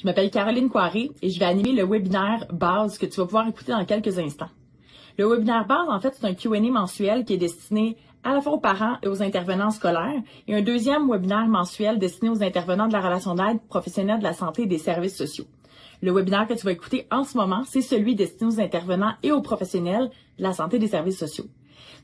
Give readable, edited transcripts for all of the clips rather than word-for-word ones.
Je m'appelle Caroline Coiré et je vais animer le webinaire base que tu vas pouvoir écouter dans quelques instants. Le webinaire base, en fait, c'est un Q&A mensuel qui est destiné à la fois aux parents et aux intervenants scolaires et un deuxième webinaire mensuel destiné aux intervenants de la relation d'aide, professionnels de la santé et des services sociaux. Le webinaire que tu vas écouter en ce moment, c'est celui destiné aux intervenants et aux professionnels de la santé et des services sociaux.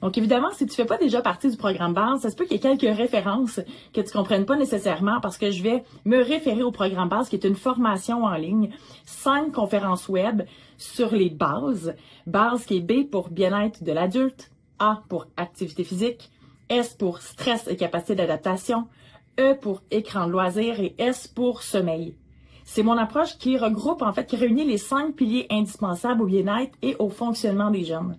Donc, évidemment, si tu fais pas déjà partie du programme base, ça se peut qu'il y ait quelques références que tu comprennes pas nécessairement parce que je vais me référer au programme base qui est une formation en ligne, 5 conférences web sur les bases. Base qui est B pour bien-être de l'adulte, A pour activité physique, S pour stress et capacité d'adaptation, E pour écran de loisirs et S pour sommeil. C'est mon approche qui regroupe, en fait, qui réunit les 5 piliers indispensables au bien-être et au fonctionnement des jeunes.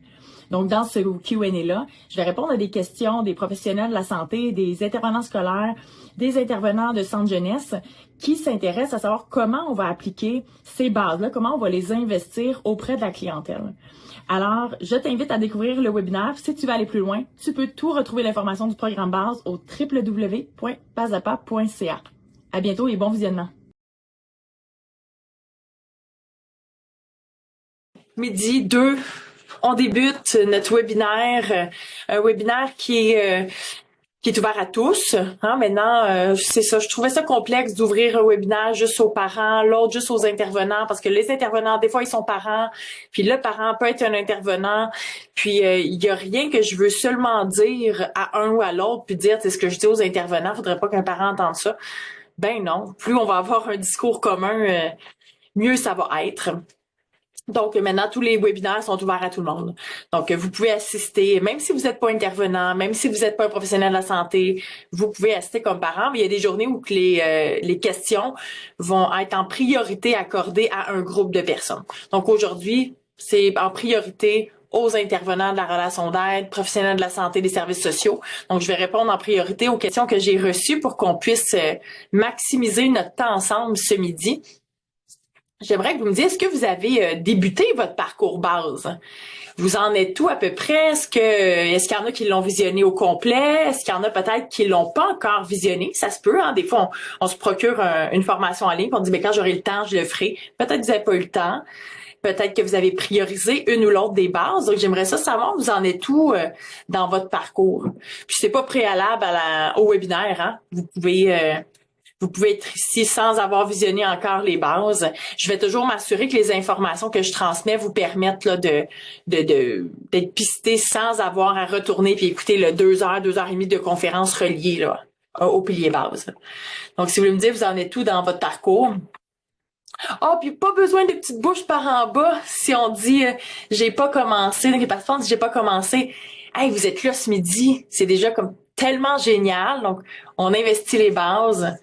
Donc, dans ce Q&A-là, je vais répondre à des questions des professionnels de la santé, des intervenants scolaires, des intervenants de centre jeunesse qui s'intéressent à savoir comment on va appliquer ces bases-là, comment on va les investir auprès de la clientèle. Alors, je t'invite à découvrir le webinaire. Si tu veux aller plus loin, tu peux tout retrouver l'information du programme base au www.pasapa.ca. À bientôt et bon visionnement. Midi 2, on débute notre webinaire, un webinaire qui est ouvert à tous. Hein? Maintenant, c'est ça, je trouvais ça complexe d'ouvrir un webinaire juste aux parents, l'autre juste aux intervenants, parce que les intervenants, des fois, ils sont parents, puis le parent peut être un intervenant, puis il y a rien que je veux seulement dire à un ou à l'autre, puis dire, c'est ce que je dis aux intervenants, faudrait pas qu'un parent entende ça. Ben non, plus on va avoir un discours commun, mieux ça va être. Donc, maintenant, tous les webinaires sont ouverts à tout le monde. Donc, vous pouvez assister, même si vous n'êtes pas intervenant, même si vous n'êtes pas un professionnel de la santé, vous pouvez assister comme parent, mais il y a des journées où que les questions vont être en priorité accordées à un groupe de personnes. Donc, aujourd'hui, c'est en priorité aux intervenants de la relation d'aide, professionnels de la santé, des services sociaux. Donc, je vais répondre en priorité aux questions que j'ai reçues pour qu'on puisse maximiser notre temps ensemble ce midi. J'aimerais que vous me disiez, est-ce que vous avez débuté votre parcours base? Vous en êtes où à peu près? Est-ce qu'il y en a qui l'ont visionné au complet? Est-ce qu'il y en a peut-être qui l'ont pas encore visionné? Ça se peut, hein? Des fois, on se procure une formation en ligne, on dit, mais quand j'aurai le temps, je le ferai. Peut-être que vous n'avez pas eu le temps. Peut-être que vous avez priorisé une ou l'autre des bases. Donc, j'aimerais ça savoir, vous en êtes où dans votre parcours? Puis, c'est pas préalable au webinaire, hein? Vous pouvez être ici sans avoir visionné encore les bases. Je vais toujours m'assurer que les informations que je transmets vous permettent là, d'être pisté sans avoir à retourner puis écouter le 2 heures, 2 heures et demie de conférences reliées là, au pilier base. Donc, si vous voulez me dire, vous en êtes où dans votre parcours? Ah, puis pas besoin de petites bouches par en bas si on dit j'ai pas commencé. Donc, les participants disent j'ai pas commencé. Hey, vous êtes là ce midi. C'est déjà comme tellement génial. Donc, on investit les bases.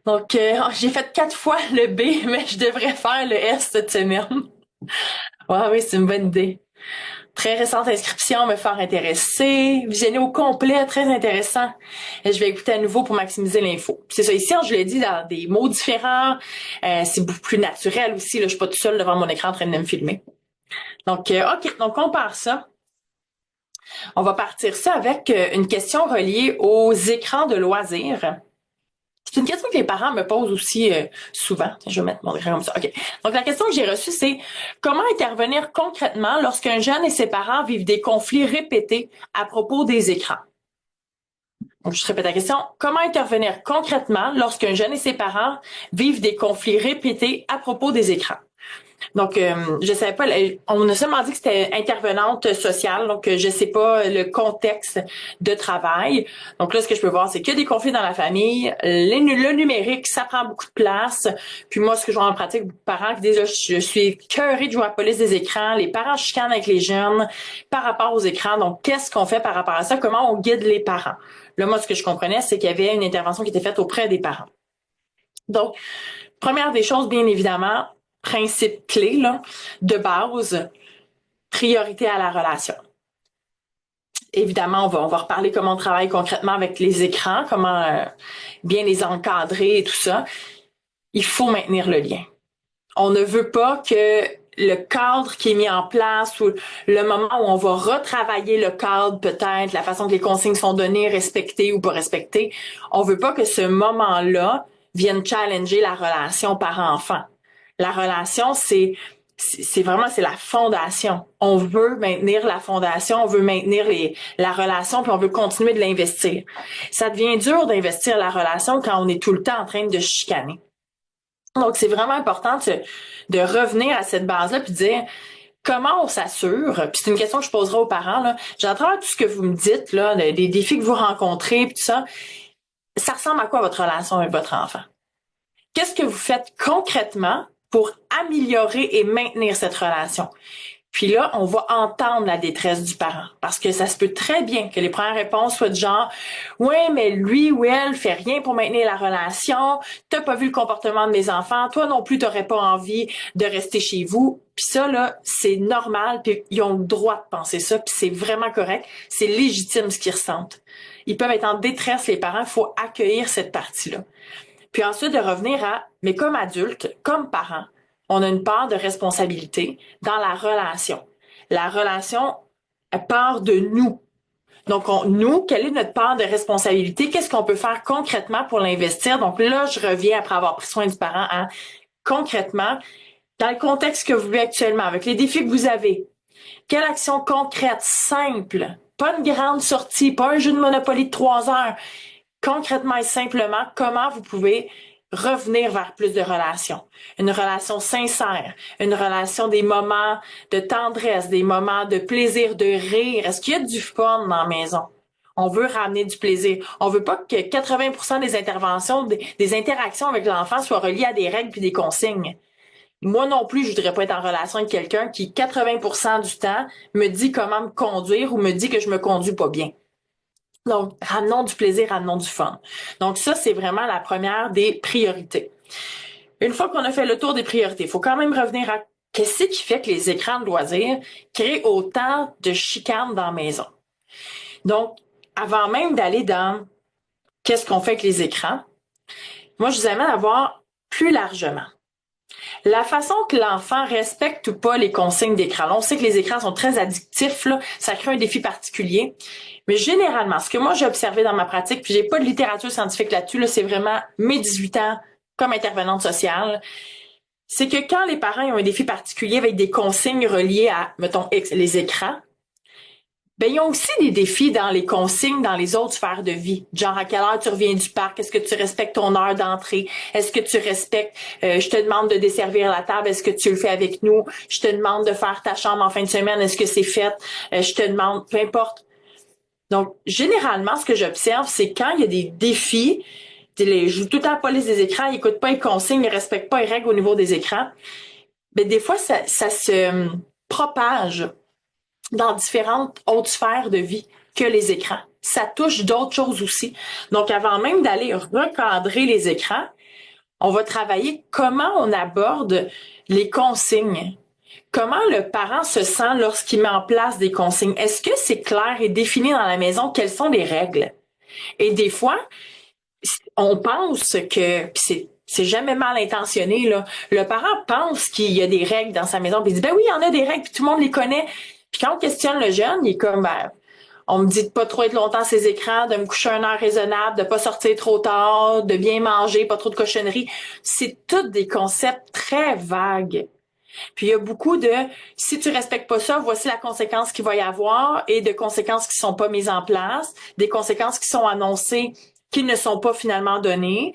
Donc, j'ai fait 4 fois le B, mais je devrais faire le S cette semaine. Ouais, oui, c'est une bonne idée. Très récente inscription, me faire intéresser. Visionner au complet, très intéressant. Et je vais écouter à nouveau pour maximiser l'info. C'est ça, ici, je l'ai dit dans des mots différents. C'est beaucoup plus naturel aussi. Là, je suis pas tout seul devant mon écran en train de me filmer. Donc, OK, donc on part ça. On va partir ça avec une question reliée aux écrans de loisirs. C'est une question que les parents me posent aussi souvent. Je vais mettre mon écran comme ça. OK. Donc, la question que j'ai reçue, c'est comment intervenir concrètement lorsqu'un jeune et ses parents vivent des conflits répétés à propos des écrans? Donc, je répète la question. Comment intervenir concrètement lorsqu'un jeune et ses parents vivent des conflits répétés à propos des écrans? Donc, je savais pas, on a seulement dit que c'était intervenante sociale, donc je sais pas le contexte de travail. Donc là, ce que je peux voir, c'est qu'il y a des conflits dans la famille, le numérique, ça prend beaucoup de place. Puis moi, ce que je vois en pratique, beaucoup de parents qui disent, là, je suis écœurée de jouer à la police des écrans, les parents chicanent avec les jeunes par rapport aux écrans. Donc, qu'est-ce qu'on fait par rapport à ça? Comment on guide les parents? Là, moi, ce que je comprenais, c'est qu'il y avait une intervention qui était faite auprès des parents. Donc, première des choses, bien évidemment, principe clé là, de base, priorité à la relation. Évidemment, on va reparler comment on travaille concrètement avec les écrans, comment bien les encadrer et tout ça. Il faut maintenir le lien. On ne veut pas que le cadre qui est mis en place ou le moment où on va retravailler le cadre, peut-être, la façon que les consignes sont données, respectées ou pas respectées, on veut pas que ce moment-là viennent challenger la relation parent-enfant. La relation, c'est vraiment, c'est la fondation. On veut maintenir la fondation, on veut maintenir la relation, puis on veut continuer de l'investir. Ça devient dur d'investir la relation quand on est tout le temps en train de chicaner. Donc, c'est vraiment important de revenir à cette base-là puis de dire comment on s'assure, puis c'est une question que je poserai aux parents, là. J'entends tout ce que vous me dites, là, des défis que vous rencontrez, puis tout ça. Ça ressemble à quoi votre relation avec votre enfant? Qu'est-ce que vous faites concrètement pour améliorer et maintenir cette relation? Puis là, on va entendre la détresse du parent. Parce que ça se peut très bien que les premières réponses soient du genre « Ouais, mais lui ou elle fait rien pour maintenir la relation. T'as pas vu le comportement de mes enfants. Toi non plus, t'aurais pas envie de rester chez vous. » Puis ça, là, c'est normal. Puis ils ont le droit de penser ça. Puis c'est vraiment correct. C'est légitime ce qu'ils ressentent. Ils peuvent être en détresse, les parents. Il faut accueillir cette partie-là. Puis ensuite, de revenir à « Mais comme adulte, comme parent, on a une part de responsabilité dans la relation. La relation, elle part de nous. Donc, nous, quelle est notre part de responsabilité? Qu'est-ce qu'on peut faire concrètement pour l'investir? Donc là, je reviens après avoir pris soin du parent à concrètement, dans le contexte que vous vivez actuellement, avec les défis que vous avez, quelle action concrète, simple, pas une grande sortie, pas un jeu de Monopoly de 3 heures, concrètement et simplement, comment vous pouvez revenir vers plus de relations. Une relation sincère, une relation des moments de tendresse, des moments de plaisir, de rire. Est-ce qu'il y a du fun dans la maison? On veut ramener du plaisir. On veut pas que 80% des interventions, des interactions avec l'enfant soient reliées à des règles puis des consignes. Moi non plus, je voudrais pas être en relation avec quelqu'un qui, 80% du temps, me dit comment me conduire ou me dit que je me conduis pas bien. Donc, ramenons du plaisir, ramenons du fun. Donc, ça, c'est vraiment la première des priorités. Une fois qu'on a fait le tour des priorités, il faut quand même revenir à qu'est-ce qui fait que les écrans de loisirs créent autant de chicanes dans la maison. Donc, avant même d'aller dans qu'est-ce qu'on fait avec les écrans, moi, je vous amène à voir plus largement. La façon que l'enfant respecte ou pas les consignes d'écran. Là, on sait que les écrans sont très addictifs, là, ça crée un défi particulier. Mais généralement, ce que moi j'ai observé dans ma pratique, puis j'ai pas de littérature scientifique là-dessus, là, c'est vraiment mes 18 ans comme intervenante sociale, c'est que quand les parents ont un défi particulier avec des consignes reliées à, mettons, les écrans, ben, ils ont aussi des défis dans les consignes, dans les autres sphères de vie. Genre, à quelle heure tu reviens du parc? Est-ce que tu respectes ton heure d'entrée? Est-ce que tu respectes, je te demande de desservir la table, est-ce que tu le fais avec nous? Je te demande de faire ta chambre en fin de semaine, est-ce que c'est fait? Je te demande, peu importe. Donc, généralement, ce que j'observe, c'est quand il y a des défis, ils jouent tout le temps à la police des écrans, ils n'écoutent pas les consignes, ils ne respectent pas les règles au niveau des écrans, ben, des fois, ça se propage dans différentes autres sphères de vie que les écrans. Ça touche d'autres choses aussi. Donc, avant même d'aller recadrer les écrans, on va travailler comment on aborde les consignes. Comment le parent se sent lorsqu'il met en place des consignes? Est-ce que c'est clair et défini dans la maison quelles sont les règles? Et des fois, on pense que, puis c'est jamais mal intentionné, là. Le parent pense qu'il y a des règles dans sa maison, puis il dit, ben oui, il y en a des règles, puis tout le monde les connaît. Puis quand on questionne le jeune, il est comme, ben, on me dit de pas trop être longtemps ces écrans, de me coucher à une heure raisonnable, de pas sortir trop tard, de bien manger, pas trop de cochonneries. C'est tous des concepts très vagues. Puis il y a beaucoup de si tu respectes pas ça, voici la conséquence qu'il va y avoir et de conséquences qui sont pas mises en place, des conséquences qui sont annoncées qui ne sont pas finalement données,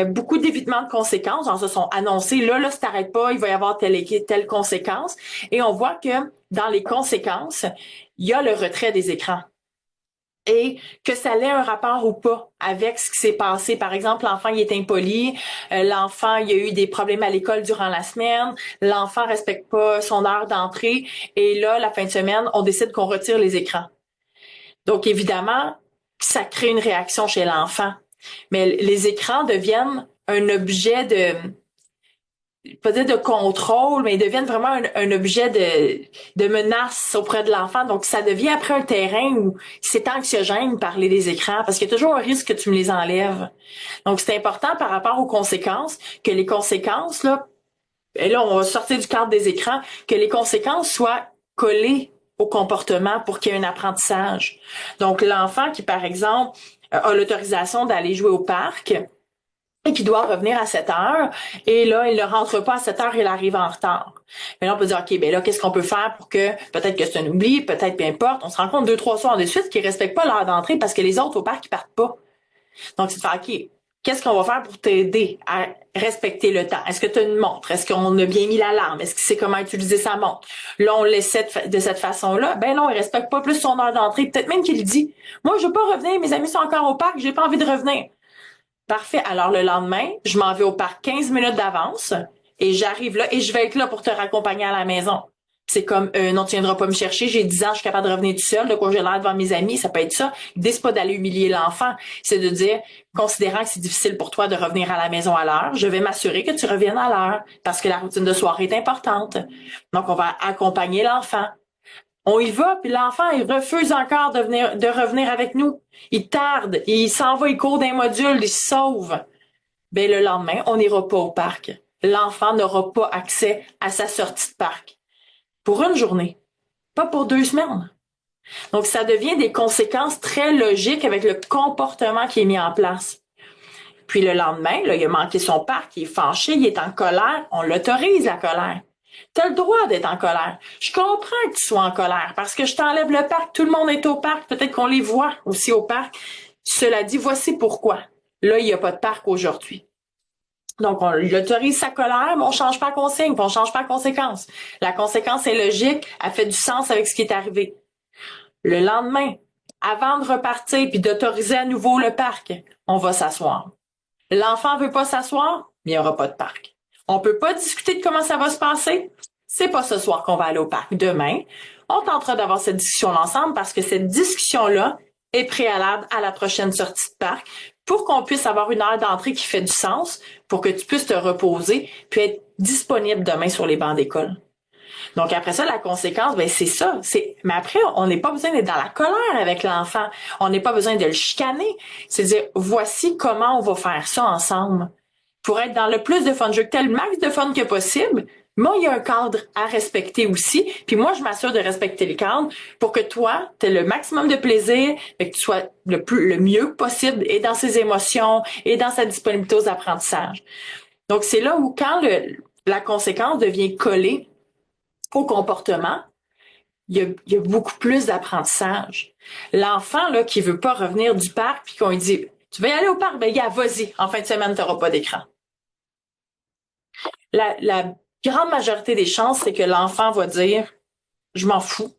beaucoup d'évitement de conséquences, genre se sont annoncées, là, si t'arrêtes pas, il va y avoir telle conséquence. Et on voit que dans les conséquences, il y a le retrait des écrans. Et que ça ait un rapport ou pas avec ce qui s'est passé. Par exemple, l'enfant il est impoli, l'enfant il a eu des problèmes à l'école durant la semaine, l'enfant respecte pas son heure d'entrée, et là, la fin de semaine, on décide qu'on retire les écrans. Donc, évidemment, ça crée une réaction chez l'enfant. Mais les écrans deviennent un objet pas dire de contrôle, mais ils deviennent vraiment un objet de menace auprès de l'enfant. Donc, ça devient après un terrain où c'est anxiogène parler des écrans parce qu'il y a toujours un risque que tu me les enlèves. Donc, c'est important par rapport aux conséquences, que les conséquences, là, et là, on va sortir du cadre des écrans, que les conséquences soient collées au comportement pour qu'il y ait un apprentissage. Donc, l'enfant qui, par exemple, a l'autorisation d'aller jouer au parc, et qui doit revenir à 7 heures. Et là, il ne rentre pas à 7 heures, il arrive en retard. Mais là, on peut dire, OK, ben là, qu'est-ce qu'on peut faire pour que, peut-être que c'est un oubli, peut-être peu importe, on se rend compte 2, 3 soirs de suite qu'ils respectent pas l'heure d'entrée parce que les autres au parc, ils partent pas. Donc, c'est de faire, OK, qu'est-ce qu'on va faire pour t'aider à respecter le temps? Est-ce que tu as une montre? Est-ce qu'on a bien mis l'alarme? Est-ce qu'il sait comment utiliser sa montre? Là, on le laissait de cette façon-là. Ben non, il respecte pas plus son heure d'entrée. Peut-être même qu'il dit, moi, je veux pas revenir, mes amis sont encore au parc, j'ai pas envie de revenir. Parfait. Alors, le lendemain, je m'en vais au parc 15 minutes d'avance et j'arrive là et je vais être là pour te raccompagner à la maison. C'est comme, non, tu viendras pas me chercher, j'ai 10 ans, je suis capable de revenir tout seul, de quoi j'ai l'air devant mes amis, ça peut être ça. L'idée, c'est pas d'aller humilier l'enfant, c'est de dire, considérant que c'est difficile pour toi de revenir à la maison à l'heure, je vais m'assurer que tu reviennes à l'heure parce que la routine de soirée est importante. Donc, on va accompagner l'enfant. On y va, puis l'enfant, il refuse encore de revenir avec nous. Il tarde, il s'en va, il court d'un module, il se sauve. Ben, le lendemain, on n'ira pas au parc. L'enfant n'aura pas accès à sa sortie de parc. Pour une journée. Pas pour 2 semaines. Donc, ça devient des conséquences très logiques avec le comportement qui est mis en place. Puis le lendemain, là, il a manqué son parc, il est fâché, il est en colère, on l'autorise la colère. Tu as le droit d'être en colère. Je comprends que tu sois en colère parce que je t'enlève le parc, tout le monde est au parc, peut-être qu'on les voit aussi au parc. Cela dit, voici pourquoi. Là, il n'y a pas de parc aujourd'hui. Donc, on autorise sa colère, mais on change pas la consigne, puis on change pas la conséquence. La conséquence est logique, elle fait du sens avec ce qui est arrivé. Le lendemain, avant de repartir puis d'autoriser à nouveau le parc, on va s'asseoir. L'enfant veut pas s'asseoir, mais il n'y aura pas de parc. On peut pas discuter de comment ça va se passer. C'est pas ce soir qu'on va aller au parc. Demain, on tentera d'avoir cette discussion ensemble parce que cette discussion-là est préalable à la prochaine sortie de parc pour qu'on puisse avoir une heure d'entrée qui fait du sens, pour que tu puisses te reposer puis être disponible demain sur les bancs d'école. Donc après ça, la conséquence, ben c'est ça. Mais après, on n'est pas besoin d'être dans la colère avec l'enfant. On n'est pas besoin de le chicaner. C'est dire, voici comment on va faire ça ensemble. Pour être dans le plus de fun. Je veux que tu aies le max de fun que possible. Moi, il y a un cadre à respecter aussi. Puis moi, je m'assure de respecter le cadre pour que toi, tu aies le maximum de plaisir, que tu sois le mieux possible et dans ses émotions et dans sa disponibilité aux apprentissages. Donc, c'est là où la conséquence devient collée au comportement, il y a beaucoup plus d'apprentissage. L'enfant là qui veut pas revenir du parc puis qu'on lui dit tu veux y aller au parc, ben gars, vas-y, en fin de semaine, tu n'auras pas d'écran. La grande majorité des chances, c'est que l'enfant va dire je m'en fous.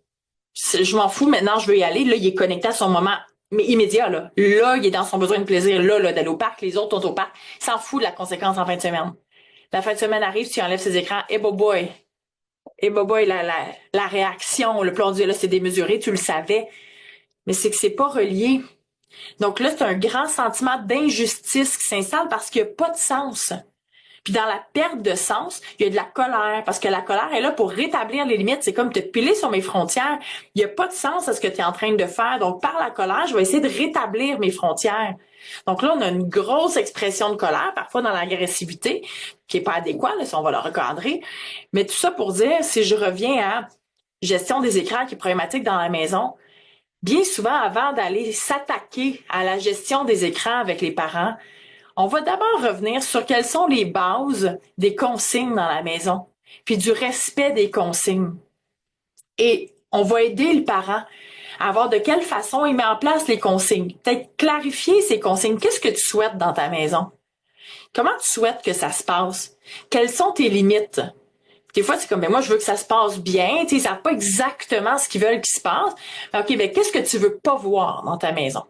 Je m'en fous, maintenant je veux y aller. Là, il est connecté à son moment mais immédiat. Là, il est dans son besoin de plaisir, là d'aller au parc, les autres sont au parc. Il s'en fout de la conséquence en fin de semaine. La fin de semaine arrive, tu enlèves ses écrans, et boy. Et boy, la réaction, le plan là, c'est démesuré, tu le savais. Mais c'est que c'est pas relié. Donc là, c'est un grand sentiment d'injustice qui s'installe parce qu'il n'y a pas de sens. Puis dans la perte de sens, il y a de la colère, parce que la colère est là pour rétablir les limites. C'est comme te piler sur mes frontières. Il n'y a pas de sens à ce que tu es en train de faire. Donc par la colère, je vais essayer de rétablir mes frontières. Donc là, on a une grosse expression de colère, parfois dans l'agressivité, qui est pas adéquate, là, si on va le recadrer. Mais tout ça pour dire, si je reviens à gestion des écrans qui est problématique dans la maison, bien souvent, avant d'aller s'attaquer à la gestion des écrans avec les parents, on va d'abord revenir sur quelles sont les bases des consignes dans la maison, puis du respect des consignes. Et on va aider le parent à voir de quelle façon il met en place les consignes. Peut-être clarifier ces consignes. Qu'est-ce que tu souhaites dans ta maison? Comment tu souhaites que ça se passe? Quelles sont tes limites? Des fois, c'est comme, ben moi, je veux que ça se passe bien. Tu sais, ils savent pas exactement ce qu'ils veulent qu'il se passe. OK, ben qu'est-ce que tu veux pas voir dans ta maison?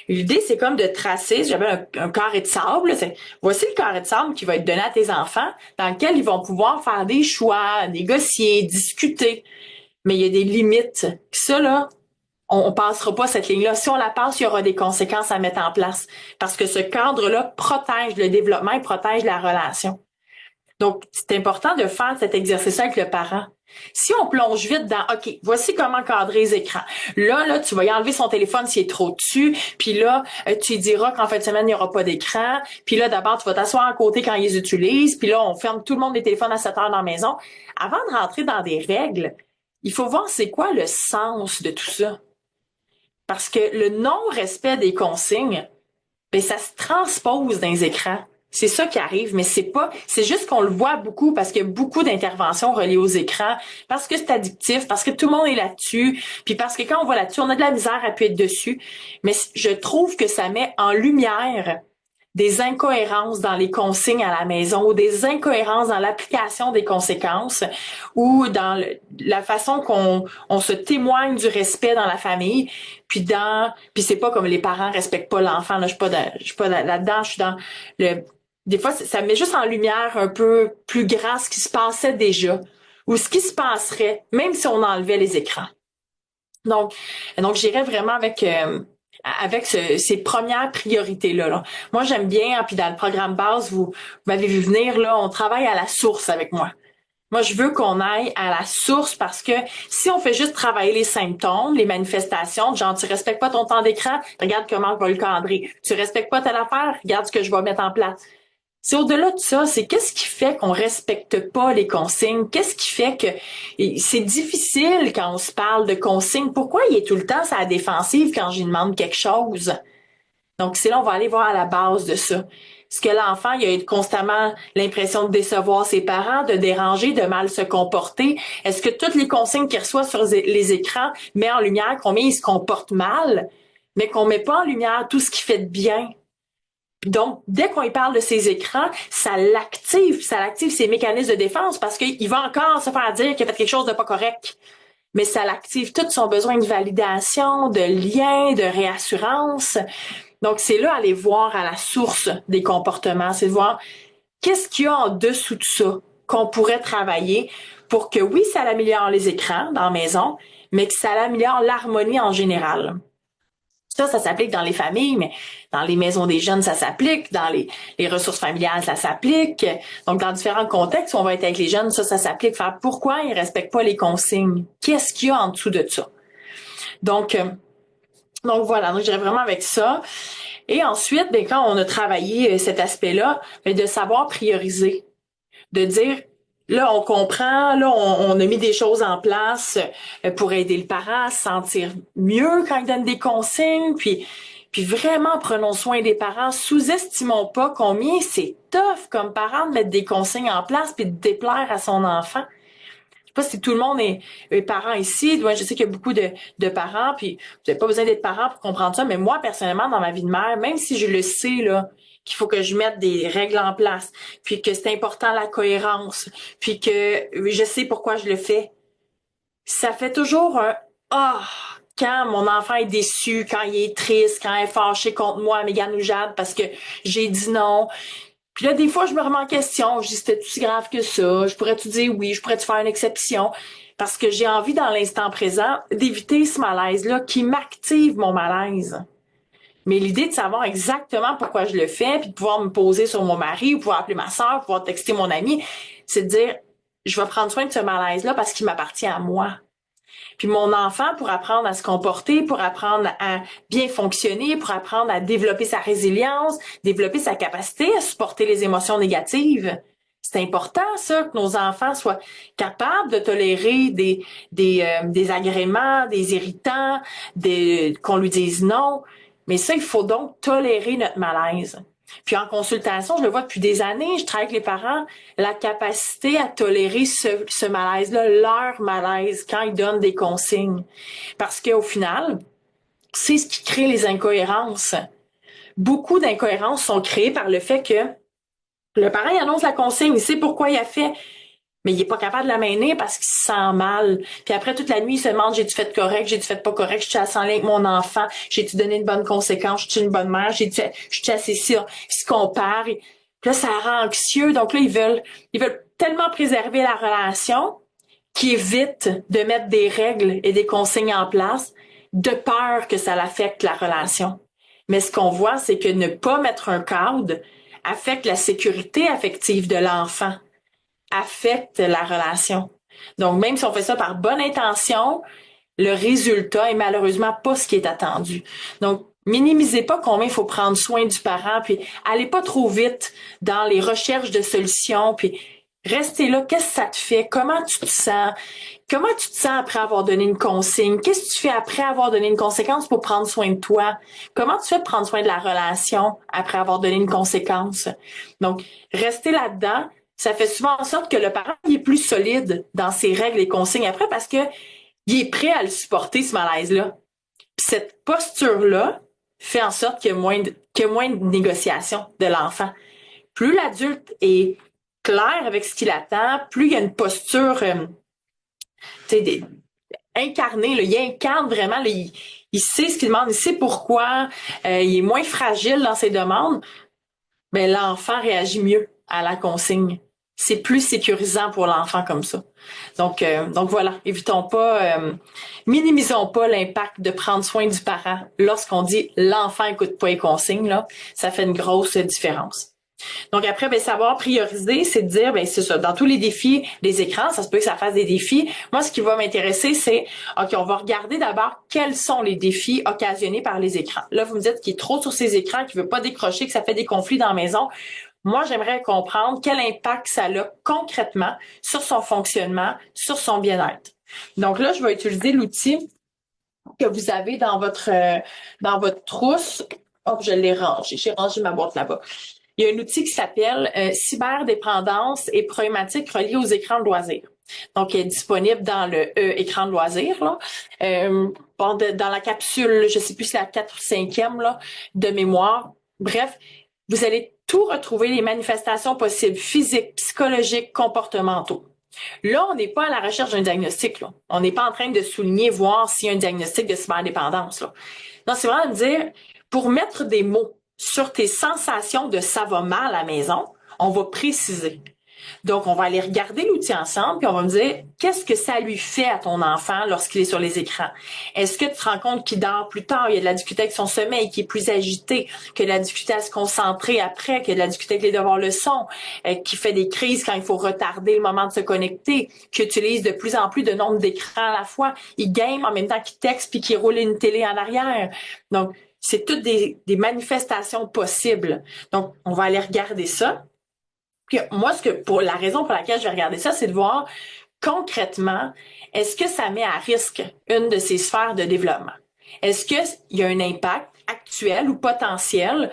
L'idée, c'est comme de tracer, j'avais un carré de sable, voici le carré de sable qui va être donné à tes enfants, dans lequel ils vont pouvoir faire des choix, négocier, discuter. Mais il y a des limites. Puis ça, là, on passera pas cette ligne-là. Si on la passe, il y aura des conséquences à mettre en place. Parce que ce cadre-là protège le développement et protège la relation. Donc, c'est important de faire cet exercice avec le parent. Si on plonge vite dans, OK, voici comment cadrer les écrans. Là, tu vas y enlever son téléphone s'il est trop dessus. Puis là, tu lui diras qu'en fin de semaine, il n'y aura pas d'écran. Puis là, d'abord, tu vas t'asseoir à côté quand ils les utilisent. Puis là, on ferme tout le monde les téléphones à 7 heures dans la maison. Avant de rentrer dans des règles, il faut voir c'est quoi le sens de tout ça. Parce que le non-respect des consignes, ben, ça se transpose dans les écrans. C'est ça qui arrive, mais c'est juste qu'on le voit beaucoup parce qu'il y a beaucoup d'interventions reliées aux écrans, parce que c'est addictif, parce que tout le monde est là-dessus, puis parce que quand on va là-dessus, on a de la misère à pu être dessus. Mais je trouve que ça met en lumière des incohérences dans les consignes à la maison ou des incohérences dans l'application des conséquences ou dans la façon qu'on se témoigne du respect dans la famille, puis c'est pas comme les parents respectent pas l'enfant, là, je suis pas là-dedans, je suis dans le des fois ça met juste en lumière un peu plus grand ce qui se passait déjà ou ce qui se passerait même si on enlevait les écrans. Donc j'irais vraiment avec ces premières priorités-là. Là. Moi, j'aime bien, hein, puis dans le programme base, vous m'avez vu venir, là, on travaille à la source avec moi. Moi, je veux qu'on aille à la source parce que si on fait juste travailler les symptômes, les manifestations, genre tu respectes pas ton temps d'écran, regarde comment je vais le cadrer. Tu respectes pas telle affaire, regarde ce que je vais mettre en place. C'est au-delà de ça, c'est qu'est-ce qui fait qu'on respecte pas les consignes? Qu'est-ce qui fait que c'est difficile quand on se parle de consignes? Pourquoi il est tout le temps à la défensive quand je lui demande quelque chose? Donc, c'est là, on va aller voir à la base de ça. Est-ce que l'enfant, il a constamment l'impression de décevoir ses parents, de déranger, de mal se comporter? Est-ce que toutes les consignes qu'il reçoit sur les écrans met en lumière combien il se comporte mal, mais qu'on met pas en lumière tout ce qu'il fait de bien? Donc, dès qu'on y parle de ces écrans, ça l'active ses mécanismes de défense parce qu'il va encore se faire dire qu'il a fait quelque chose de pas correct. Mais ça l'active tout son besoin de validation, de lien, de réassurance. Donc, c'est là aller voir à la source des comportements, c'est de voir qu'est-ce qu'il y a en dessous de ça qu'on pourrait travailler pour que, oui, ça améliore les écrans dans la maison, mais que ça améliore l'harmonie en général. Ça s'applique dans les familles, mais dans les maisons des jeunes, ça s'applique. Dans les ressources familiales, ça s'applique. Donc, dans différents contextes où on va être avec les jeunes, ça s'applique. Faire pourquoi ils respectent pas les consignes? Qu'est-ce qu'il y a en dessous de ça? Donc voilà, donc j'irais vraiment avec ça. Et ensuite, quand on a travaillé cet aspect-là, de savoir prioriser, de dire là, on comprend, là, on a mis des choses en place pour aider le parent à se sentir mieux quand il donne des consignes, puis vraiment prenons soin des parents, sous-estimons pas combien c'est tough comme parent de mettre des consignes en place puis de déplaire à son enfant. Je sais pas si tout le monde est parent ici. Moi, je sais qu'il y a beaucoup de parents, puis vous n'avez pas besoin d'être parent pour comprendre ça, mais moi, personnellement, dans ma vie de mère, même si je le sais, là, qu'il faut que je mette des règles en place, puis que c'est important la cohérence, puis que je sais pourquoi je le fais, ça fait toujours un « Ah! » Quand mon enfant est déçu, quand il est triste, quand il est fâché contre moi, Mégane ou Jade, parce que j'ai dit non. Puis là, des fois, je me remets en question. Je dis, c'était-tu si grave que ça? Je pourrais-tu dire oui? Je pourrais-tu faire une exception? Parce que j'ai envie, dans l'instant présent, d'éviter ce malaise-là qui m'active mon malaise. Mais l'idée de savoir exactement pourquoi je le fais, puis de pouvoir me poser sur mon mari, ou pouvoir appeler ma soeur, pouvoir texter mon ami, c'est de dire, je vais prendre soin de ce malaise-là parce qu'il m'appartient à moi. Puis mon enfant, pour apprendre à se comporter, pour apprendre à bien fonctionner, pour apprendre à développer sa résilience, développer sa capacité à supporter les émotions négatives, c'est important, ça, que nos enfants soient capables de tolérer des agréments, des irritants, qu'on lui dise non. Mais ça, il faut donc tolérer notre malaise. Puis en consultation, je le vois depuis des années, je travaille avec les parents, la capacité à tolérer ce malaise-là, leur malaise, quand ils donnent des consignes. Parce qu'au final, c'est ce qui crée les incohérences. Beaucoup d'incohérences sont créées par le fait que le parent, il annonce la consigne, il sait pourquoi il a fait, mais il est pas capable de la maintenir parce qu'il se sent mal. Puis après, toute la nuit, il se demande, j'ai-tu fait correct, j'ai-tu fait pas correct, je suis assez en lien avec mon enfant, j'ai-tu donné une bonne conséquence, je suis une bonne mère, je suis assez sûre, il se compare. Puis là, ça rend anxieux. Donc là, ils veulent tellement préserver la relation qu'ils évitent de mettre des règles et des consignes en place de peur que ça l'affecte la relation. Mais ce qu'on voit, c'est que ne pas mettre un cadre affecte la sécurité affective de l'enfant, affecte la relation. Donc, même si on fait ça par bonne intention, le résultat est malheureusement pas ce qui est attendu. Donc, minimisez pas combien il faut prendre soin du parent, puis allez pas trop vite dans les recherches de solutions, puis Restez là, qu'est-ce que ça te fait? Comment tu te sens? Comment tu te sens après avoir donné une consigne? Qu'est-ce que tu fais après avoir donné une conséquence pour prendre soin de toi? Comment tu fais pour prendre soin de la relation après avoir donné une conséquence? Donc, rester là-dedans, ça fait souvent en sorte que le parent il est plus solide dans ses règles et consignes après parce que il est prêt à le supporter, ce malaise-là. Puis cette posture-là fait en sorte qu'il y a moins de négociations de l'enfant. Plus l'adulte est clair avec ce qu'il attend, plus il y a une posture incarnée, là, il incarne vraiment, là, il sait ce qu'il demande, il sait pourquoi, il est moins fragile dans ses demandes, mais l'enfant réagit mieux à la consigne. C'est plus sécurisant pour l'enfant comme ça. Donc voilà, minimisons pas l'impact de prendre soin du parent lorsqu'on dit l'enfant écoute pas les consignes, là, ça fait une grosse différence. Donc après, savoir prioriser, c'est de dire, c'est ça, dans tous les défis des écrans, ça se peut que ça fasse des défis. Moi, ce qui va m'intéresser, c'est, OK, on va regarder d'abord quels sont les défis occasionnés par les écrans. Là, vous me dites qu'il est trop sur ses écrans, qu'il veut pas décrocher, que ça fait des conflits dans la maison. Moi, j'aimerais comprendre quel impact ça a concrètement sur son fonctionnement, sur son bien-être. Donc là, je vais utiliser l'outil que vous avez dans votre trousse. Hop, je l'ai rangé. J'ai rangé ma boîte là-bas. Il y a un outil qui s'appelle cyberdépendance et problématiques reliées aux écrans de loisirs. Donc, il est disponible dans le écran de loisirs, là. Dans la capsule, je sais plus si c'est la 4 ou 5e là, de mémoire. Bref, vous allez tout retrouver, les manifestations possibles, physiques, psychologiques, comportementaux. Là, on n'est pas à la recherche d'un diagnostic, là. On n'est pas en train de souligner, voir s'il y a un diagnostic de cyberdépendance, là. Non, c'est vraiment de dire, pour mettre des mots sur tes sensations de ça va mal à la maison, on va préciser. Donc, on va aller regarder l'outil ensemble, puis on va me dire qu'est-ce que ça lui fait à ton enfant lorsqu'il est sur les écrans. Est-ce que tu te rends compte qu'il dort plus tard, il y a de la difficulté avec son sommeil, qu'il est plus agité, qu'il a de la difficulté à se concentrer après, qu'il a de la difficulté avec les devoirs leçons, qu'il fait des crises quand il faut retarder le moment de se connecter, qu'il utilise de plus en plus de nombre d'écrans à la fois, il game en même temps qu'il texte puis qu'il roule une télé en arrière. Donc, c'est toutes des manifestations possibles. Donc, on va aller regarder ça. Puis moi, pour la raison pour laquelle je vais regarder ça, c'est de voir concrètement, est-ce que ça met à risque une de ces sphères de développement? Est-ce qu'il y a un impact actuel ou potentiel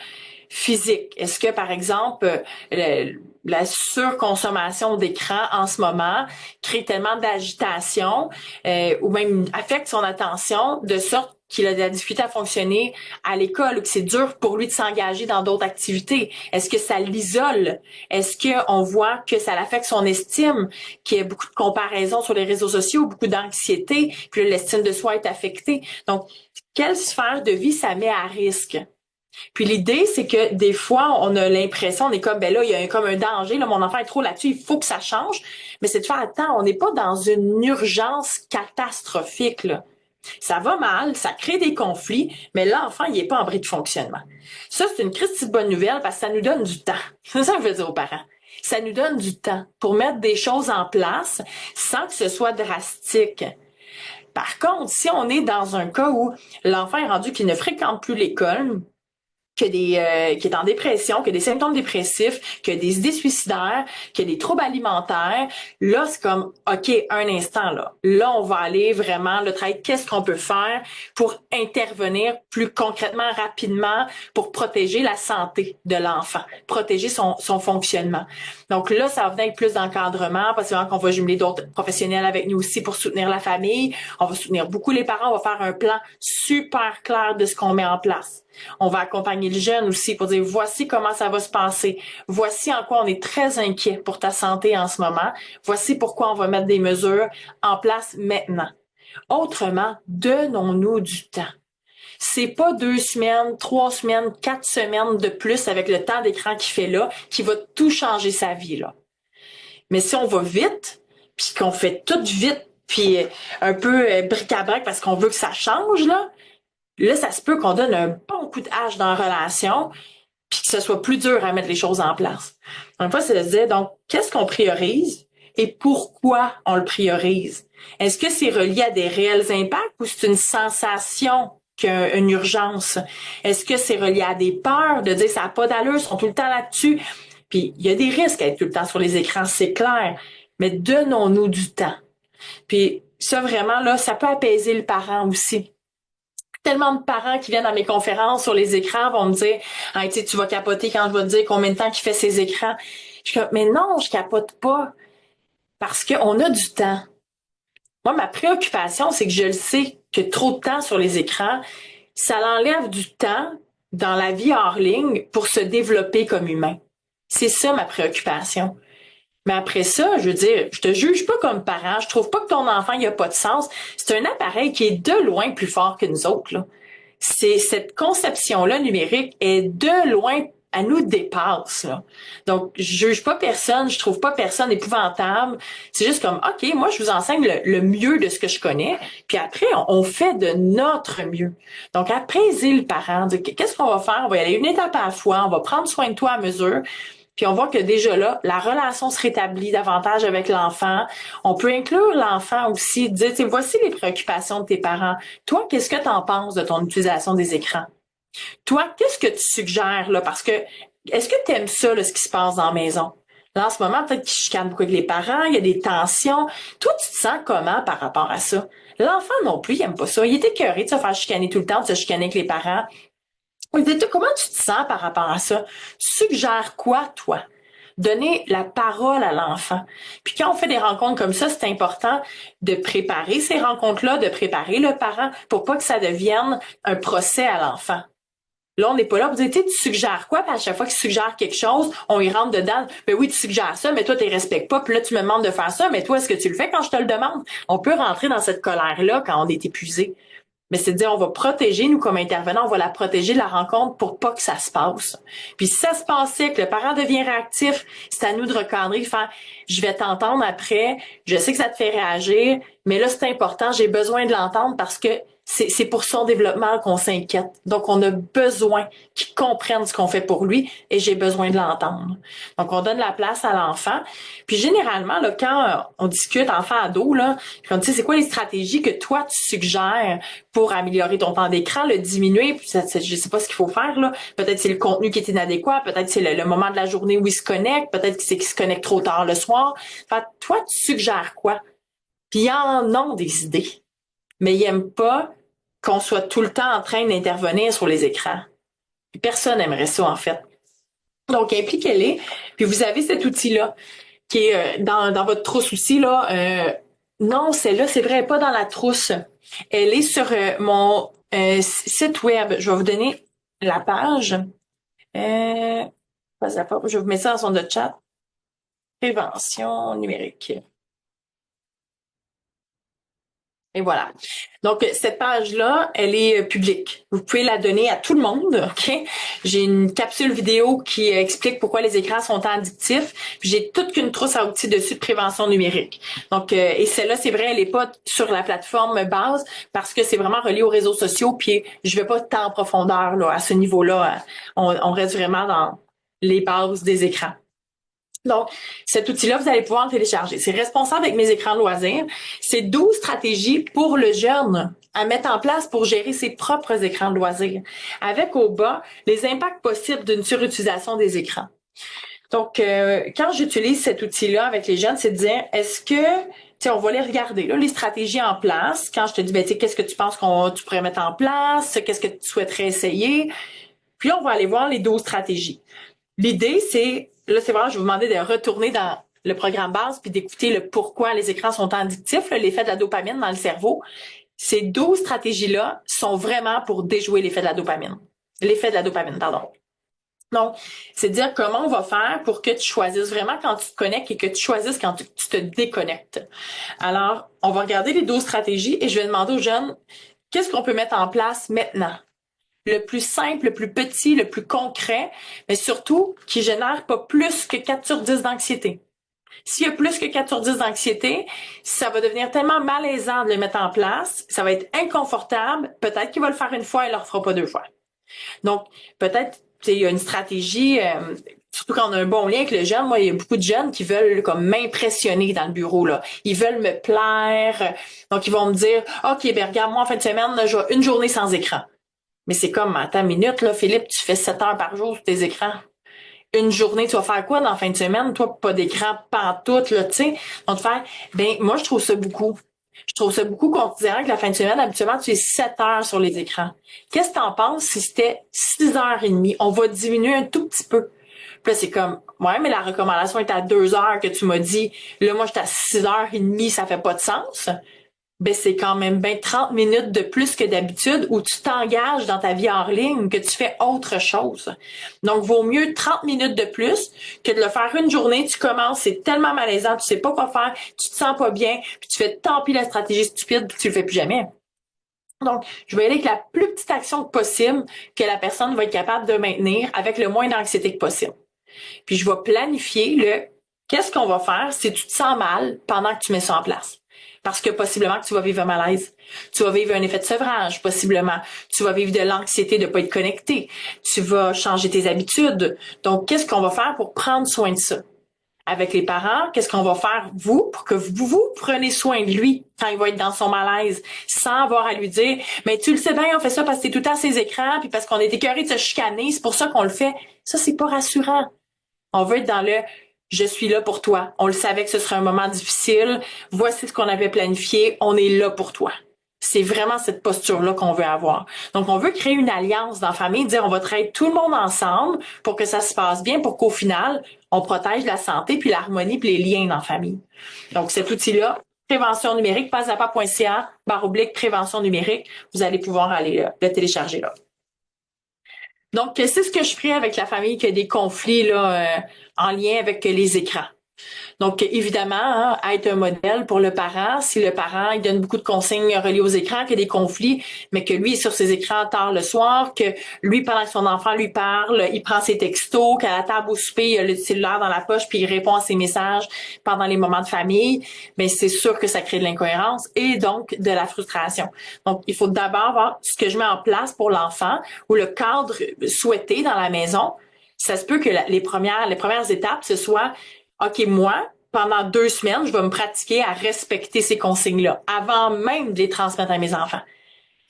physique? Est-ce que, par exemple, la surconsommation d'écran en ce moment crée tellement d'agitation ou même affecte son attention de sorte qu'il a de la difficulté à fonctionner à l'école ou que c'est dur pour lui de s'engager dans d'autres activités? Est-ce que ça l'isole? Est-ce qu'on voit que ça affecte son estime, qu'il y a beaucoup de comparaisons sur les réseaux sociaux, beaucoup d'anxiété, puis l'estime de soi est affectée? Donc, quelle sphère de vie ça met à risque? Puis l'idée, c'est que des fois, on a l'impression, on est comme, là, il y a comme un danger, là, mon enfant est trop là-dessus, il faut que ça change. Mais c'est de faire, attends, on n'est pas dans une urgence catastrophique, là. Ça va mal, ça crée des conflits, mais l'enfant, il n'est pas en bris de fonctionnement. Ça, c'est une petite bonne nouvelle parce que ça nous donne du temps. C'est ça que je veux dire aux parents. Ça nous donne du temps pour mettre des choses en place sans que ce soit drastique. Par contre, si on est dans un cas où l'enfant est rendu qu'il ne fréquente plus l'école, qui est en dépression, qui a des symptômes dépressifs, qui a des idées suicidaires, qui a des troubles alimentaires, là, c'est comme, OK, un instant, là. Là, on va aller vraiment le travail. Qu'est-ce qu'on peut faire pour intervenir plus concrètement, rapidement, pour protéger la santé de l'enfant, protéger son fonctionnement. Donc là, ça va venir avec plus d'encadrement, parce qu'on va jumeler d'autres professionnels avec nous aussi pour soutenir la famille. On va soutenir beaucoup les parents. On va faire un plan super clair de ce qu'on met en place. On va accompagner le jeune aussi pour dire voici comment ça va se passer. Voici en quoi on est très inquiet pour ta santé en ce moment. Voici pourquoi on va mettre des mesures en place maintenant. Autrement, donnons-nous du temps. C'est pas 2 semaines, 3 semaines, 4 semaines de plus avec le temps d'écran qu'il fait là qui va tout changer sa vie, là. Mais si on va vite, puis qu'on fait tout vite, puis un peu bric-à-brac parce qu'on veut que ça change, là, ça se peut qu'on donne un bon coup de hache dans la relation, puis que ce soit plus dur à mettre les choses en place. Donc, fois, c'est de se dire, donc, qu'est-ce qu'on priorise et pourquoi on le priorise? Est-ce que c'est relié à des réels impacts ou c'est une sensation qu'une urgence? Est-ce que c'est relié à des peurs de dire ça n'a pas d'allure, ils sont tout le temps là-dessus? Puis il y a des risques à être tout le temps sur les écrans, c'est clair, mais donnons-nous du temps. Puis ça, vraiment, là, ça peut apaiser le parent aussi. Tellement de parents qui viennent à mes conférences sur les écrans vont me dire ah, tu vas capoter quand je vais te dire combien de temps qu'il fait ses écrans. Je suis comme, mais non, je capote pas parce qu'on a du temps. Moi, ma préoccupation, c'est que je le sais que trop de temps sur les écrans, ça l'enlève du temps dans la vie hors ligne pour se développer comme humain. C'est ça ma préoccupation. Mais après ça, je veux dire, je te juge pas comme parent. Je trouve pas que ton enfant, il a pas de sens. C'est un appareil qui est de loin plus fort que nous autres, là. C'est cette conception-là numérique est de loin, elle nous dépasse, là. Donc, je juge pas personne, je trouve pas personne épouvantable. C'est juste comme, OK, moi, je vous enseigne le mieux de ce que je connais. Puis après, on fait de notre mieux. Donc, apaiser le parent. Qu'est-ce qu'on va faire? On va y aller une étape à la fois. On va prendre soin de toi à mesure. Puis on voit que déjà là, la relation se rétablit davantage avec l'enfant. On peut inclure l'enfant aussi, dire, voici les préoccupations de tes parents. Toi, qu'est-ce que tu en penses de ton utilisation des écrans? Toi, qu'est-ce que tu suggères là? Parce que, est-ce que tu aimes ça, là, ce qui se passe dans la maison? Là, en ce moment, peut-être qu'ils chicanent beaucoup avec les parents, il y a des tensions. Toi, tu te sens comment par rapport à ça? L'enfant non plus, il aime pas ça. Il est écœuré de se faire chicaner tout le temps, de se chicaner avec les parents. Comment tu te sens par rapport à ça? Tu suggères quoi, toi? Donner la parole à l'enfant. Puis quand on fait des rencontres comme ça, c'est important de préparer ces rencontres-là, de préparer le parent pour pas que ça devienne un procès à l'enfant. Là, on n'est pas là pour dire, tu suggères quoi? Puis à chaque fois qu'il suggère quelque chose, on y rentre dedans. Ben oui, tu suggères ça, mais toi, tu ne respectes pas. Puis là, tu me demandes de faire ça, mais toi, est-ce que tu le fais quand je te le demande? On peut rentrer dans cette colère-là quand on est épuisé. Mais c'est de dire, on va protéger, nous, comme intervenants, on va la protéger de la rencontre pour pas que ça se passe. Puis si ça se passait, que le parent devient réactif, c'est à nous de recadrer, de faire, je vais t'entendre après, je sais que ça te fait réagir, mais là, c'est important, j'ai besoin de l'entendre parce que c'est pour son développement qu'on s'inquiète. Donc, on a besoin qu'il comprenne ce qu'on fait pour lui et j'ai besoin de l'entendre. Donc, on donne la place à l'enfant. Puis, généralement, là, quand on discute enfant-ado, là, on dit, c'est quoi les stratégies que toi, tu suggères pour améliorer ton temps d'écran, le diminuer, puis je sais pas ce qu'il faut faire, là. Peut-être c'est le contenu qui est inadéquat, peut-être c'est le moment de la journée où il se connecte, peut-être que c'est qu'il se connecte trop tard le soir. Fait toi, tu suggères quoi? Puis, ils en ont des idées. Mais ils n'aiment pas qu'on soit tout le temps en train d'intervenir sur les écrans. Puis personne n'aimerait ça, en fait. Donc, impliquez-les. Puis vous avez cet outil-là qui est dans votre trousse aussi. Là. Non, celle-là, c'est vrai, pas dans la trousse. Elle est sur mon site web. Je vais vous donner la page. Je vais vous mettre ça dans son chat. Prévention numérique. Et voilà. Donc, cette page-là, elle est publique. Vous pouvez la donner à tout le monde, OK? J'ai une capsule vidéo qui explique pourquoi les écrans sont addictifs. Puis j'ai toute qu'une trousse à outils dessus de prévention numérique. Donc, et celle-là, c'est vrai, elle n'est pas sur la plateforme base parce que c'est vraiment relié aux réseaux sociaux. Puis je vais pas tant en profondeur là, à ce niveau-là. On reste vraiment dans les bases des écrans. Donc, cet outil-là, vous allez pouvoir le télécharger. C'est responsable avec mes écrans de loisirs. C'est 12 stratégies pour le jeune à mettre en place pour gérer ses propres écrans de loisirs. Avec au bas, les impacts possibles d'une surutilisation des écrans. Donc, quand j'utilise cet outil-là avec les jeunes, c'est de dire, est-ce que, on va les regarder, là, les stratégies en place. Quand je te dis, qu'est-ce que tu penses tu pourrais mettre en place? Qu'est-ce que tu souhaiterais essayer? Puis là, on va aller voir les 12 stratégies. L'idée, c'est, là, c'est vraiment, je vais vous demander de retourner dans le programme base puis d'écouter le pourquoi les écrans sont addictifs, l'effet de la dopamine dans le cerveau. Ces 12 stratégies-là sont vraiment pour déjouer l'effet de la dopamine. L'effet de la dopamine, pardon. Donc, c'est dire comment on va faire pour que tu choisisses vraiment quand tu te connectes et que tu choisisses quand tu te déconnectes. Alors, on va regarder les 12 stratégies et je vais demander aux jeunes, qu'est-ce qu'on peut mettre en place maintenant? Le plus simple, le plus petit, le plus concret, mais surtout qui génère pas plus que 4 sur 10 d'anxiété. S'il y a plus que 4 sur 10 d'anxiété, ça va devenir tellement malaisant de le mettre en place, ça va être inconfortable, peut-être qu'il va le faire une fois et il ne le refera pas deux fois. Donc, peut-être, il y a une stratégie, surtout quand on a un bon lien avec le jeune. Moi, il y a beaucoup de jeunes qui veulent comme m'impressionner dans le bureau, là. Ils veulent me plaire. Donc, ils vont me dire, OK, ben regarde, moi, en fin de semaine, là, je vais une journée sans écran. Mais c'est comme, attends une minute, là, Philippe, tu fais 7 heures par jour sur tes écrans. une journée, tu vas faire quoi dans la fin de semaine? Toi, pas d'écran pantoute, là, tu sais. Donc, faire, ben, moi, je trouve ça beaucoup. Je trouve ça beaucoup considérant que la fin de semaine, habituellement, tu es 7 heures sur les écrans. Qu'est-ce que t'en penses si c'était 6h30? On va diminuer un tout petit peu. Puis là, c'est comme, ouais, mais la recommandation est à 2 heures que tu m'as dit. Là, moi, j'étais à 6h30, ça fait pas de sens. Ben, c'est quand même bien 30 minutes de plus que d'habitude où tu t'engages dans ta vie hors ligne, que tu fais autre chose. Donc, vaut mieux 30 minutes de plus que de le faire une journée. Tu commences, c'est tellement malaisant, tu sais pas quoi faire, tu te sens pas bien, puis tu fais tant pis la stratégie stupide, puis tu le fais plus jamais. Donc, je vais y aller avec la plus petite action possible que la personne va être capable de maintenir avec le moins d'anxiété que possible. Puis, je vais planifier qu'est-ce qu'on va faire si tu te sens mal pendant que tu mets ça en place. Parce que possiblement que tu vas vivre un malaise. Tu vas vivre un effet de sevrage, possiblement. Tu vas vivre de l'anxiété de ne pas être connecté. Tu vas changer tes habitudes. Donc, qu'est-ce qu'on va faire pour prendre soin de ça? Avec les parents, qu'est-ce qu'on va faire, vous, pour que vous prenez soin de lui quand il va être dans son malaise, sans avoir à lui dire, mais tu le sais bien, on fait ça parce que c'est tout le temps ses écrans, puis parce qu'on est écœuré de se chicaner, c'est pour ça qu'on le fait. Ça, c'est pas rassurant. On veut être dans le je suis là pour toi. On le savait que ce serait un moment difficile. Voici ce qu'on avait planifié. On est là pour toi. C'est vraiment cette posture-là qu'on veut avoir. Donc, on veut créer une alliance dans la famille, dire on va travailler tout le monde ensemble pour que ça se passe bien, pour qu'au final, on protège la santé, puis l'harmonie, puis les liens dans la famille. Donc, cet outil-là, prévention numérique, pasapa.ca/prévention numérique, vous allez pouvoir aller le télécharger là. Donc, c'est ce que je ferai avec la famille qui a des conflits là, en lien avec les écrans. Donc, évidemment, hein, être un modèle pour le parent. Si le parent, il donne beaucoup de consignes reliées aux écrans, qu'il y a des conflits, mais que lui est sur ses écrans tard le soir, que lui, pendant que son enfant lui parle, il prend ses textos, qu'à la table au souper, il a le cellulaire dans la poche, puis il répond à ses messages pendant les moments de famille, mais c'est sûr que ça crée de l'incohérence et donc de la frustration. Donc, il faut d'abord voir ce que je mets en place pour l'enfant ou le cadre souhaité dans la maison. Ça se peut que les premières étapes, ce soit OK, moi, pendant 2 semaines, je vais me pratiquer à respecter ces consignes-là avant même de les transmettre à mes enfants.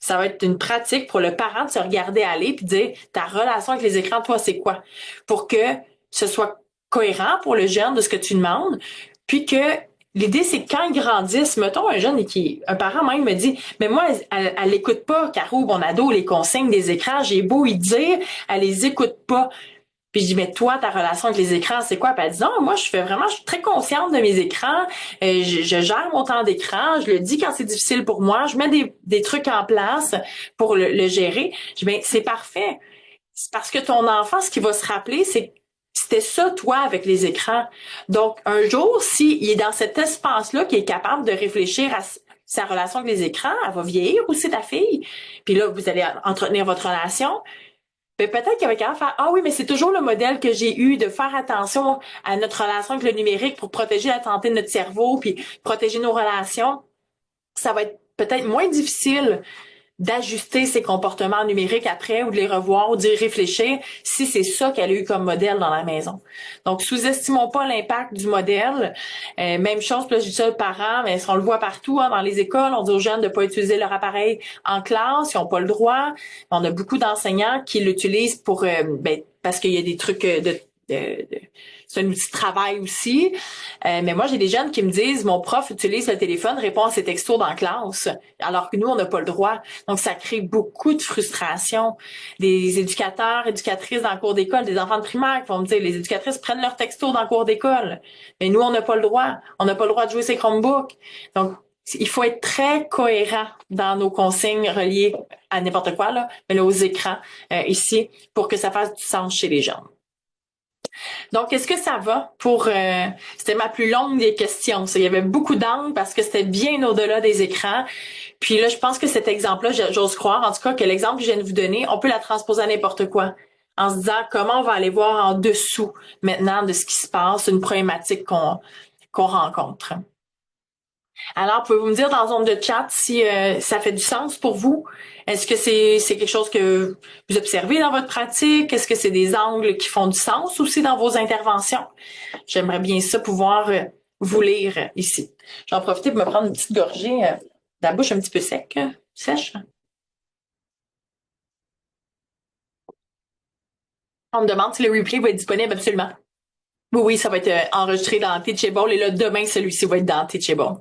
Ça va être une pratique pour le parent de se regarder aller puis de dire ta relation avec les écrans, toi, c'est quoi? Pour que ce soit cohérent pour le jeune de ce que tu demandes, puis que l'idée, c'est que quand ils grandissent, mettons un jeune un parent même me dit, mais moi, elle écoute pas, Caro, mon ado, les consignes des écrans, j'ai beau y dire, elle les écoute pas. Puis je dis, mais toi, ta relation avec les écrans, c'est quoi? Puis elle dit, non, moi, je suis très consciente de mes écrans. Je gère mon temps d'écran. Je le dis quand c'est difficile pour moi. Je mets des trucs en place pour le gérer. Je dis, ben, c'est parfait. C'est parce que ton enfant, ce qu'il va se rappeler, c'est que c'était ça, toi, avec les écrans. Donc, un jour, s'il est dans cet espace-là, qui est capable de réfléchir à sa relation avec les écrans, elle va vieillir aussi, ta fille. Puis là, vous allez entretenir votre relation. Ben, peut-être qu'avec elle, faire ah oui, mais c'est toujours le modèle que j'ai eu de faire attention à notre relation avec le numérique pour protéger la santé de notre cerveau puis protéger nos relations. Ça va être peut-être moins difficile d'ajuster ses comportements numériques après ou de les revoir ou d'y réfléchir si c'est ça qu'elle a eu comme modèle dans la maison. Donc, sous-estimons pas l'impact du modèle. Même chose, puis là, je dis ça aux parents, mais on le voit partout hein, dans les écoles. On dit aux jeunes de pas utiliser leur appareil en classe, ils n'ont pas le droit. On a beaucoup d'enseignants qui l'utilisent pour parce qu'il y a des trucs c'est un outil de travail aussi. Mais moi, j'ai des jeunes qui me disent, mon prof utilise le téléphone, répond à ses textos dans la classe, alors que nous, on n'a pas le droit. Donc, ça crée beaucoup de frustration. Des éducateurs, éducatrices dans le cours d'école, des enfants de primaire qui vont me dire, les éducatrices prennent leurs textos dans le cours d'école. Mais nous, on n'a pas le droit. On n'a pas le droit de jouer ses Chromebooks. Donc, il faut être très cohérent dans nos consignes reliées à n'importe quoi, là, mais là, aux écrans, ici, pour que ça fasse du sens chez les gens. Donc, est-ce que ça va pour... c'était ma plus longue des questions. Il y avait beaucoup d'angles parce que c'était bien au-delà des écrans. Puis là, je pense que cet exemple-là, j'ose croire, en tout cas, que l'exemple que je viens de vous donner, on peut la transposer à n'importe quoi. En se disant comment on va aller voir en dessous maintenant de ce qui se passe, une problématique qu'on rencontre. Alors, pouvez-vous me dire dans la zone de chat si ça fait du sens pour vous? Est-ce que c'est quelque chose que vous observez dans votre pratique? Est-ce que c'est des angles qui font du sens aussi dans vos interventions? J'aimerais bien ça pouvoir vous lire ici. J'en profite pour me prendre une petite gorgée de la bouche un petit peu sèche. On me demande si le replay va être disponible absolument. Oui, oui, ça va être enregistré dans Teachable et là, demain, celui-ci va être dans Teachable.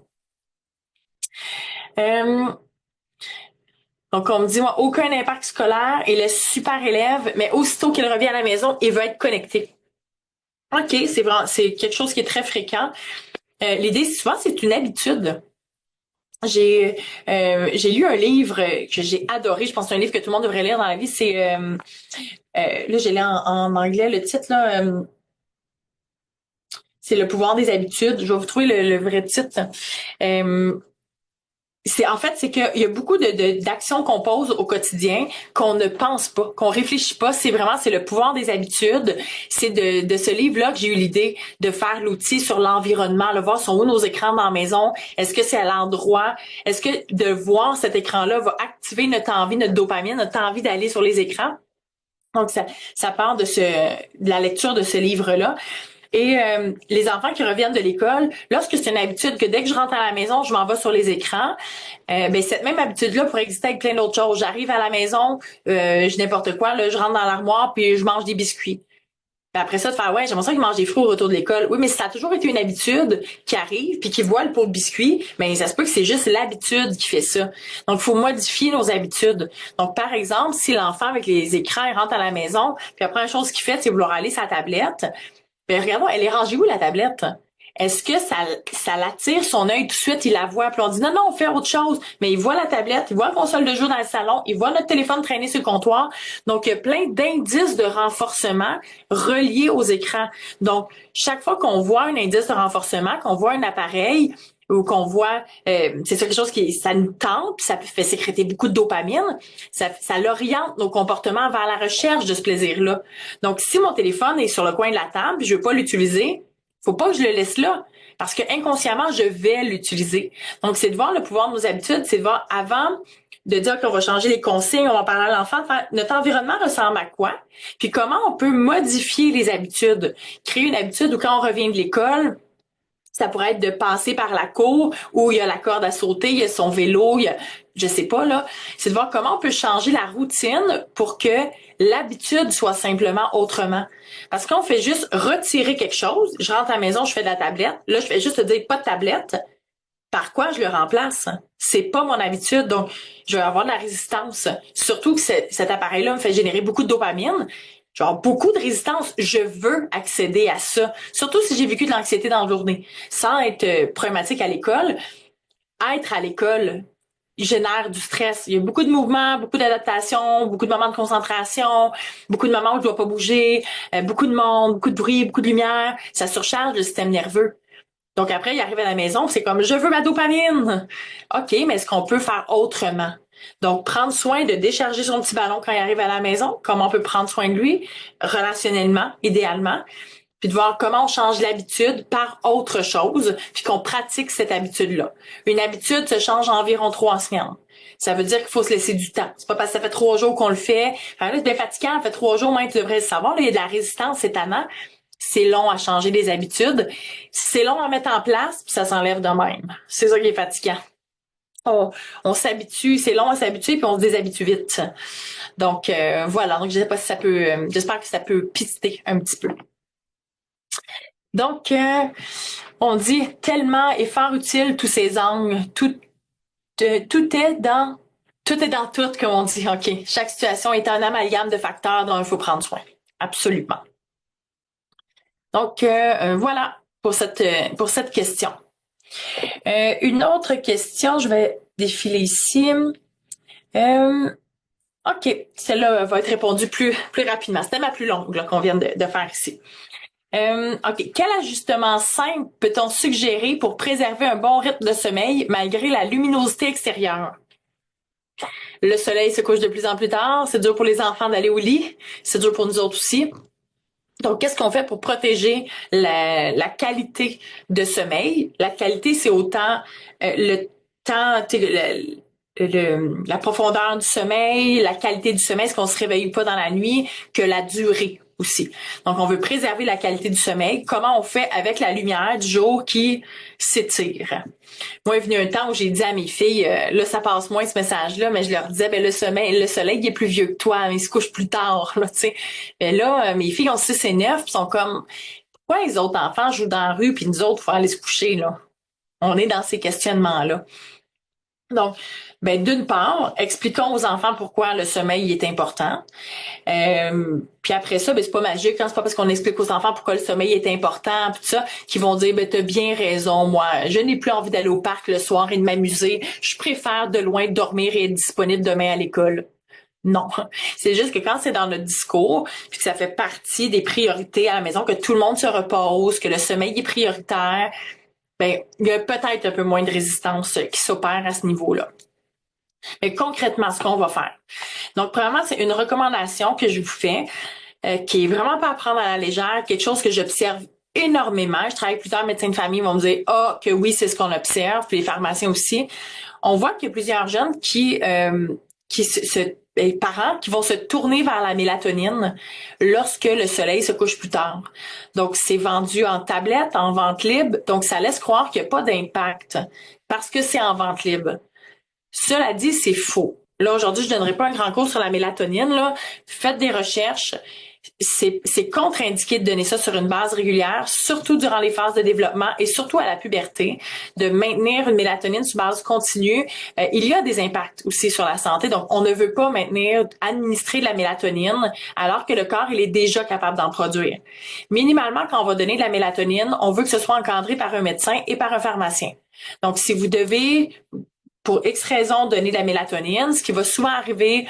Euh, donc, on me dit, moi, aucun impact scolaire et le super élève, mais aussitôt qu'il revient à la maison, il veut être connecté. OK, c'est vraiment, c'est quelque chose qui est très fréquent. L'idée, souvent, c'est une habitude. J'ai lu un livre que j'ai adoré. Je pense que c'est un livre que tout le monde devrait lire dans la vie. C'est là, j'ai lu en anglais le titre là. C'est Le pouvoir des habitudes. Je vais vous trouver le vrai titre. Euh, c'est qu'il y a beaucoup d'actions qu'on pose au quotidien qu'on ne pense pas, qu'on réfléchit pas. C'est le pouvoir des habitudes. C'est de ce livre-là que j'ai eu l'idée de faire l'outil sur l'environnement, le voir sont où nos écrans dans la maison. Est-ce que c'est à l'endroit? Est-ce que de voir cet écran-là va activer notre envie, notre dopamine, notre envie d'aller sur les écrans? Donc, ça part de la lecture de ce livre-là. Et les enfants qui reviennent de l'école, lorsque c'est une habitude que dès que je rentre à la maison, je m'en vais sur les écrans, ben cette même habitude-là pourrait exister avec plein d'autres choses. J'arrive à la maison, je n'importe quoi, là, je rentre dans l'armoire puis je mange des biscuits. Puis après ça, de faire ouais, j'aimerais ça qu'ils mangent des fruits au retour de l'école. Oui, mais si ça a toujours été une habitude qui arrive puis qui voit le pot de biscuits, ben ça se peut que c'est juste l'habitude qui fait ça. Donc, il faut modifier nos habitudes. Donc, par exemple, si l'enfant avec les écrans, il rentre à la maison, puis la première chose qu'il fait, c'est vouloir aller sa tablette. Ben regardons, elle est rangée où la tablette? Est-ce que ça l'attire son œil tout de suite, il la voit, puis on dit non, non, on fait autre chose. Mais il voit la tablette, il voit la console de jeu dans le salon, il voit notre téléphone traîner sur le comptoir. Donc, il y a plein d'indices de renforcement reliés aux écrans. Donc, chaque fois qu'on voit un indice de renforcement, qu'on voit un appareil, ou qu'on voit, c'est quelque chose ça nous tente, puis ça fait sécréter beaucoup de dopamine, ça l'oriente nos comportements vers la recherche de ce plaisir-là. Donc, si mon téléphone est sur le coin de la table, puis je veux pas l'utiliser, faut pas que je le laisse là. Parce que inconsciemment, je vais l'utiliser. Donc, c'est de voir le pouvoir de nos habitudes, c'est de voir avant de dire qu'on va changer les consignes, on va parler à l'enfant, notre environnement ressemble à quoi? Puis comment on peut modifier les habitudes? Créer une habitude où quand on revient de l'école, ça pourrait être de passer par la cour où il y a la corde à sauter, il y a son vélo, il y a, je sais pas là. C'est de voir comment on peut changer la routine pour que l'habitude soit simplement autrement. Parce qu'on fait juste retirer quelque chose. Je rentre à la maison, je fais de la tablette. Là, je fais juste dire pas de tablette. Par quoi je le remplace? C'est pas mon habitude, donc je vais avoir de la résistance. Surtout que cet appareil-là me fait générer beaucoup de dopamine. Genre beaucoup de résistance. Je veux accéder à ça. Surtout si j'ai vécu de l'anxiété dans la journée. Sans être problématique à l'école, être à l'école génère du stress. Il y a beaucoup de mouvements, beaucoup d'adaptation, beaucoup de moments de concentration, beaucoup de moments où je dois pas bouger, beaucoup de monde, beaucoup de bruit, beaucoup de lumière. Ça surcharge le système nerveux. Donc après, il arrive à la maison, c'est comme je veux ma dopamine. OK, mais est-ce qu'on peut faire autrement? Donc, prendre soin de décharger son petit ballon quand il arrive à la maison, comment on peut prendre soin de lui, relationnellement, idéalement, puis de voir comment on change l'habitude par autre chose, puis qu'on pratique cette habitude-là. Une habitude se change en environ 3 semaines. Ça veut dire qu'il faut se laisser du temps. C'est pas parce que ça fait 3 jours qu'on le fait. Enfin, là, c'est bien fatigant, ça fait 3 jours, même tu devrais le savoir. Là, il y a de la résistance, c'est tannant. C'est long à changer des habitudes. C'est long à mettre en place, puis ça s'enlève de même. C'est ça qui est fatigant. On s'habitue, c'est long à s'habituer, puis on se déshabitue vite. Donc voilà, donc je sais pas si ça peut, j'espère que ça peut pister un petit peu. Donc on dit tellement et fort utile tous ces angles, tout est dans tout, comme on dit. OK, chaque situation est un amalgame de facteurs dont il faut prendre soin. Absolument. Donc voilà pour cette question. Une autre question, je vais défiler ici. OK, celle-là va être répondue plus rapidement. C'était ma plus longue là, qu'on vient de faire ici. OK, quel ajustement simple peut-on suggérer pour préserver un bon rythme de sommeil malgré la luminosité extérieure? Le soleil se couche de plus en plus tard, c'est dur pour les enfants d'aller au lit, c'est dur pour nous autres aussi. Donc, qu'est-ce qu'on fait pour protéger la qualité de sommeil? La qualité, c'est autant le temps, la profondeur du sommeil, la qualité du sommeil, est-ce qu'on se réveille ou pas dans la nuit, que la durée. aussi. Donc, on veut préserver la qualité du sommeil. Comment on fait avec la lumière du jour qui s'étire? Moi, il est venu un temps où j'ai dit à mes filles, là, ça passe moins ce message-là, mais je leur disais, ben le soleil, il est plus vieux que toi, mais il se couche plus tard, là, tu sais. Mais là, mes filles ont 6 et 9, puis sont comme, pourquoi les autres enfants jouent dans la rue, puis nous autres, faut aller se coucher, là? On est dans ces questionnements-là. Donc, ben d'une part, expliquons aux enfants pourquoi le sommeil est important. Puis après ça, ben c'est pas magique, hein, c'est pas parce qu'on explique aux enfants pourquoi le sommeil est important, puis tout ça, qu'ils vont dire ben t'as bien raison, moi, je n'ai plus envie d'aller au parc le soir et de m'amuser, je préfère de loin dormir et être disponible demain à l'école. Non, c'est juste que quand c'est dans notre discours, puis que ça fait partie des priorités à la maison, que tout le monde se repose, que le sommeil est prioritaire, ben il y a peut-être un peu moins de résistance qui s'opère à ce niveau-là. Mais concrètement, ce qu'on va faire. Donc, premièrement, c'est une recommandation que je vous fais, qui est vraiment pas à prendre à la légère, quelque chose que j'observe énormément. Je travaille avec plusieurs médecins de famille, ils vont me dire que oui, c'est ce qu'on observe, puis les pharmaciens aussi. On voit qu'il y a plusieurs jeunes parents qui vont se tourner vers la mélatonine lorsque le soleil se couche plus tard. Donc, c'est vendu en tablette, en vente libre. Donc, ça laisse croire qu'il n'y a pas d'impact parce que c'est en vente libre. Cela dit, c'est faux. Là, aujourd'hui, je donnerai pas un grand cours sur la mélatonine, là. Faites des recherches. C'est contre-indiqué de donner ça sur une base régulière, surtout durant les phases de développement et surtout à la puberté, de maintenir une mélatonine sur base continue. Il y a des impacts aussi sur la santé, donc on ne veut pas administrer de la mélatonine alors que le corps, il est déjà capable d'en produire. Minimalement, quand on va donner de la mélatonine, on veut que ce soit encadré par un médecin et par un pharmacien. Donc, si vous devez pour X raisons donner de la mélatonine, ce qui va souvent arriver,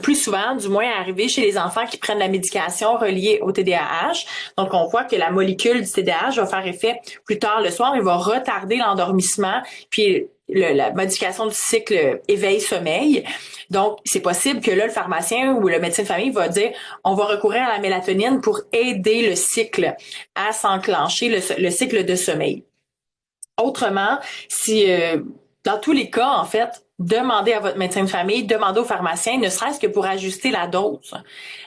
plus souvent, du moins arriver chez les enfants qui prennent la médication reliée au TDAH. Donc, on voit que la molécule du TDAH va faire effet plus tard le soir et va retarder l'endormissement, puis la modification du cycle éveil-sommeil. Donc, c'est possible que là, le pharmacien ou le médecin de famille va dire, on va recourir à la mélatonine pour aider le cycle à s'enclencher, le cycle de sommeil. Autrement, si dans tous les cas, en fait, demandez à votre médecin de famille, demandez au pharmacien, ne serait-ce que pour ajuster la dose.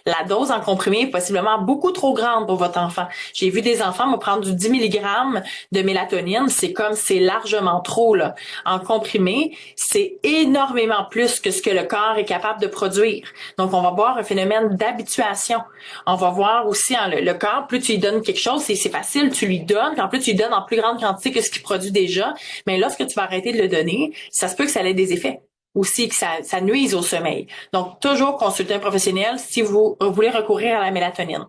La dose en comprimé est possiblement beaucoup trop grande pour votre enfant. J'ai vu des enfants me prendre du 10 mg de mélatonine, c'est largement trop là. En comprimé, c'est énormément plus que ce que le corps est capable de produire. Donc, on va voir un phénomène d'habituation. On va voir aussi le corps, plus tu lui donnes quelque chose, c'est facile, tu lui donnes, puis en plus tu lui donnes en plus grande quantité que ce qu'il produit déjà, mais lorsque tu vas arrêter de le donner, ça se peut que ça ait des effets aussi, que ça nuise au sommeil. Donc, toujours consulter un professionnel si vous voulez recourir à la mélatonine.